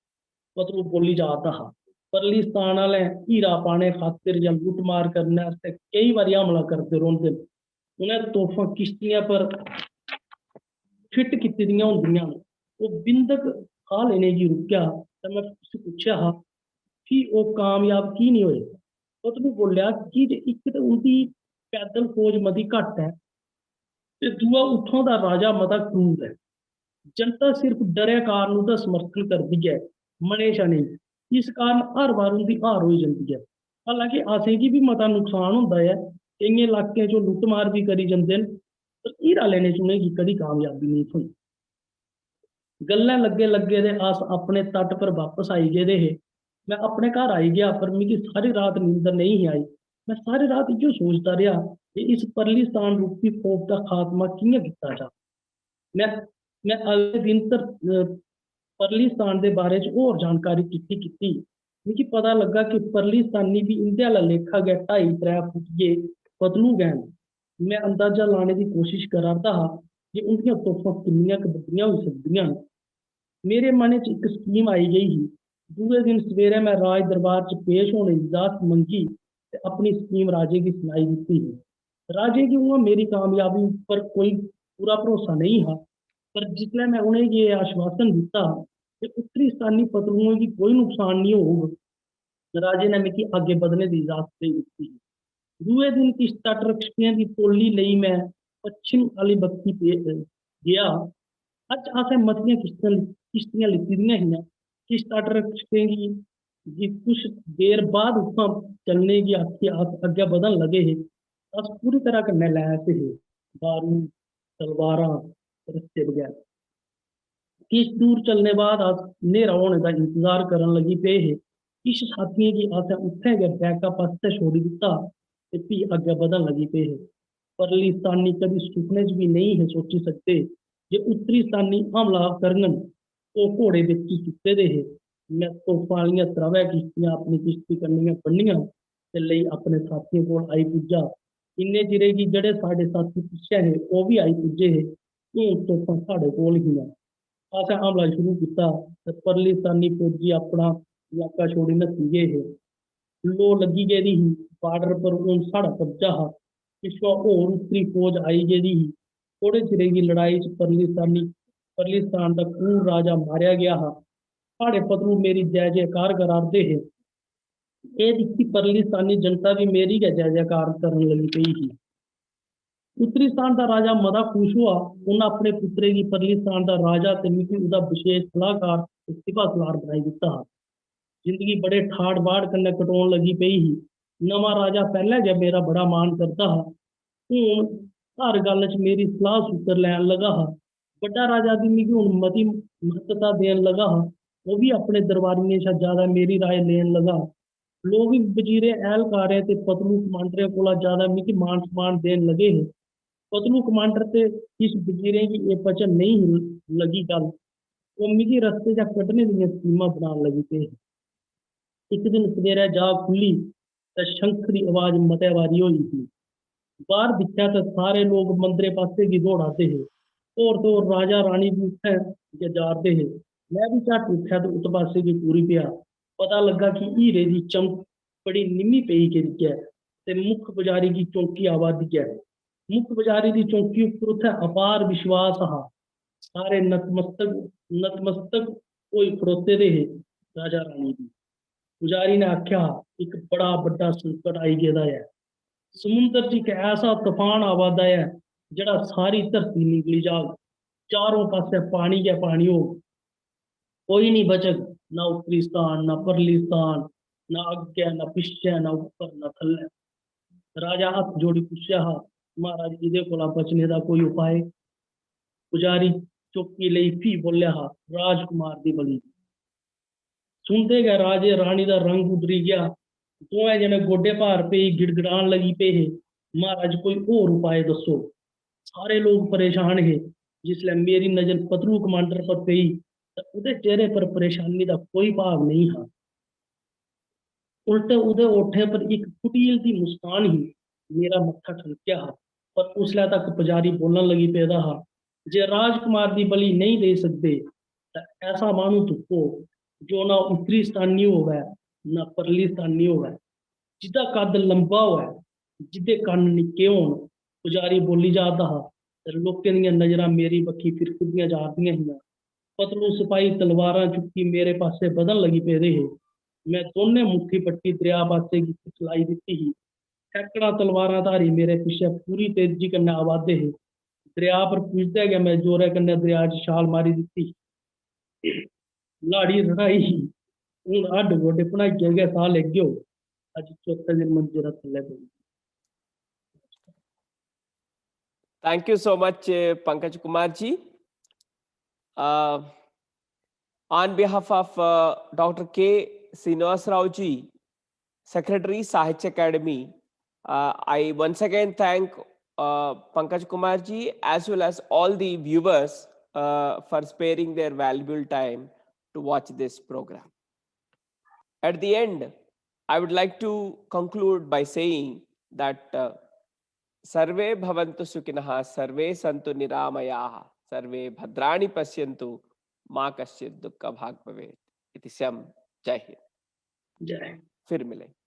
पतलू बोल्ली जा'रदा हा परलीस्तान आह्ले हीरा पाने खातिर जां लुट्टमार करने आस्तै केईं बारी हमला करदे रौंह्दे न। उ'नें तोफां किश्तियें पर फिट कीती दियां होंदियां न। ओह् बिंदक खा लेने गी रुकेआ तां मैं उसी पुच्छेआ हा कि वो कामयाब की नहीं होए। पतलू बोलिया कि जे एक तो उनकी पैदल फौज मती घट है ते दूआ उत्थों दा राजा मता क्रूर है। जनता सिर्फ डरे कारण उसका समर्थन करती है, मनेशा नहीं। इस कारण हर बार उनकी हार हो जाती है। हालांकि असें गी भी मता नुकसान होंदा है, केइयें इलाकें चो लुट्टमार भी करी जंदे न, पर हीरा लेने च उ'नेंगी कदी कामयाबी नहीं थ्होई। गल्लें लग्गे लग्गे दे अस अपने तट पर वापस आई गेदे हे। मैं अपने घर आई गया पर मिगी सारी रात नींदर नहीं ही आई। मैं सारी रात इ'यो सोचदा रेहा कि इस परलीस्तान रूपी खौफ दा खात्मा कि'यां कीता जा। मैं मैं अगले दिन परलीस्तान दे बारे च होर जानकारी किट्ठी कीती। मिगी पता लग्गा कि परलीस्तानी भी इंदे आह्ला लेखा गै 2.5-3 फुटिये पतलू गै न। मैं अंदाजा लाने दी कोशिश करा दा हा कि उंदियां तोफां किन्नियां क बड्डियां होई सकदियां न। मेरे मन च इक स्कीम आई गई ही। दूए दिन सवेरे मैं राज दरबार च पेश होने दी इजाजत मंगी ते अपनी स्कीम राजे गी सनाई दित्ती ही। राजे गी उ'आं मेरी कामयाबी उप्पर कोई पूरा भरोसा नहीं हा, पर जिसलै मैं उ'नेंगी एह् आश्वासन दित्ता कि उत्तरीस्तानी पतलुएं गी कोई नुकसान नहीं होग, राजे ने मिगी अग्गे बधने दी इजाजत देई दित्ती। दूए दिन किश तटरक्षकें दी टोली लेई मैं पच्छम आह्ली बक्खी गेआ। अज्ज असें मतियां किश्तियां लित्ती दियां हियां। किश तटरक्षकें गी कुछ देर बाद उत्थां चलने गी आखियै अस अग्गें बधन लगे हे। अस पूरी तरह कन्नै लैस हे, बारूद, तलवारां, रस्से बगैरा। किश दूर चलने बाद अस न्हेरा होने दा इंतजार करन लगी पे हे। किश साथियें गी असें उत्थें गै बैकअप आस्तै छोड़ी दित्ता ते फ्ही अग्गें बधन लगी पे हे। परलीस्तानी कदी सुपने च भी नहीं हे सोची सकदे जे उत्तरीस्तानी हमला करङन। ओह् घोड़े बिच ही सुत्ते दे हे। मैं तोफां आह्लियां त्र'वै किश्तियां अपनी किश्ती कन्नै बन्नियां ते लेई अपने साथियें कोल आई पुज्जा। इन्ने चिरे गी जेह्ड़े साढ़े साथी पिच्छे हे ओह् बी आई पुज्जे हे। हून तोफां साढ़े कोल हियां। असें हमला शुरू कीता ते परलीस्तानी फौजी अपना इलाका छोड़ी नस्सी गे हे। लोऽ लग्गी गेदी ही, बार्डर पर हून साढ़ा कब्जा हा। पिच्छुआं होर उत्तरी फौज आई गेदी ही। थोड़े चिरे गी लड़ाई च परलीस्तान दा क्रूर राजा मारेआ गेआ हा। साढ़े पतलू मेरी जय जयकार करा'रदे हे। एह् दिक्खी परलीस्तानी जनता भी मेरी गै जय जयकार करन लगी पेई ही। उत्तरीस्तान दा राजा मता खुश होआ। उ'न्नै अपने पुत्तरे गी परलीस्तान दा राजा ते मिगी उसदा विशेष सलाहकार ते सिपहसालार बनाई दित्ता हा। जिंदगी बड़े ठाड़ बाड़ कन्नै कटोन लगी पेई ही। नमां राजा पैह्लें गै मेरा बड़ा मान करदा हा, हून हर गल्ल च मेरी सलाह सूत्र लैन लगा हा। बड्डा राजा भी मिगी हून मती म्हत्तता देन लगा हा। ओह् बी अपने दरबारियें शा ज्यादा मेरी राय लेन लगा। लोग वजीरें, ऐह्लकारें ते पतलू कमांडरें कोला ज्यादा मिगी मान सम्मान देन लगे हे। पतलू कमांडर ते किश वजीरें गी एह् पचन नेईं ही लगी गल्ल। ओह् मिगी रस्ते चा कड्ढने दियां स्कीमां बनान लगी पे। इक दिन सवेरै जाग खुल्ली ते शंख दी आवाज मते बारी होई ही। बाह्र दिक्खेआ ते सारे लोग मंदरे पास्से गी दौड़ा दे हे। होर ते होर राजा रानी भी उत्थें गै जा'रदे हे। मैं भी झट्ट उट्ठेआ ते उस पास्से गी टुरी पेआ। पता लग्गा कि हीरे दी चमक बड़ी नि'म्मी पेई गेदी ऐ ते मुक्ख बजारी गी चौंकी आवा दी ऐ। मुक्ख बजारी दी चौंकी उप्पर उत्थें अपार विश्वास हा। सारे नतमस्तक होई खड़ोते दे हे। राजा रानी भी। पुजारी ने आख्या, इक बड़ा बड्डा संकट आई गेदा ऐ। समुंदर च इक ऐसा तूफान आवा दा ऐ जेह्ड़ा सारी धरती निगली जाग। चारों पास्से पानी गै पानी होग। कोई नहीं बचग, ना उत्तरीस्तान, ना परलीस्तान, ना अग्गै, ना पिच्छै, ना उप्पर, ना थल्लै। राजा हत्थ जोड़ी पुच्छेआ हा, महाराज इहदे कोला बचने दा कोई उपाय? पुजारी चौकी लेई फ्ही बोलेआ हा, राजकुमार दी बली। सुनदे गै राजे रानी दा रंग उतरी गया। दोवें जने गोडे भार पेई गिड़गिड़ान लगी पे हे, महाराज कोई होर उपाय दस्सो। सारे लोग परेशान हे। जिसलै मेरी नजर पतलू कमांडर पर पेई तां उहदे चेहरे पर परेशानी दा कोई भाव नहीं हा। उल्टे उहदे होठें पर इक कुटील दी मुस्कान ही। मेरा मत्था ठनकेआ हा, पर उसलै तक पुजारी बोलन लगी पेदा हा, जे राजकुमार दी बली नहीं देई सकदे तां ऐसा माह्नू तुप्पो जो ना उत्तरीस्तानी होवै ना परलीस्तानी होवै, जिहदा कद लंबा होवै, जिहदे कन्न निक्के होन। पुजारी बोली जा'रदा हा ते लोकें दियां नजरां मेरी बक्खी फिरकदियां जा'रदियां हियां। पतलू सपाही तलवारां चुक्की मेरे पास्से बधन लगी पेदे हे। मैं दोने मुट्ठी पट्टी दरिया पासे की चलाई दित्ती ही। सैकड़ा तलवारां धारी मेरे पीछे पूरी तेजी कन्नै आवादे हे। दरिया पर पुजदे गै मैं जोरै कन्नै दरिया च छाल मारी दित्ती। लाड़ी रड़ाई ही। हून हड्ड गोडे भनाइयै गै साह लैगेओ। अज चौथे दिन मंजे दा थल्ले पेई। Thank you so much, Pankaj Kumar ji. On behalf of Dr. K. Srinivas Rao ji, Secretary Sahitya Academy, I once again thank Pankaj Kumar ji as well as all the viewers for sparing their valuable time to watch this program. At the end, I would like to conclude by saying that सर्वे भवन्तु सुखिनः, सर्वे सन्तु निरामयाः, सर्वे भद्राणि पश्यन्तु, मा कश्चित् दुःखभाग् भवेत्। इति शम। जय हिंद। जय। फिर मिलेंगे।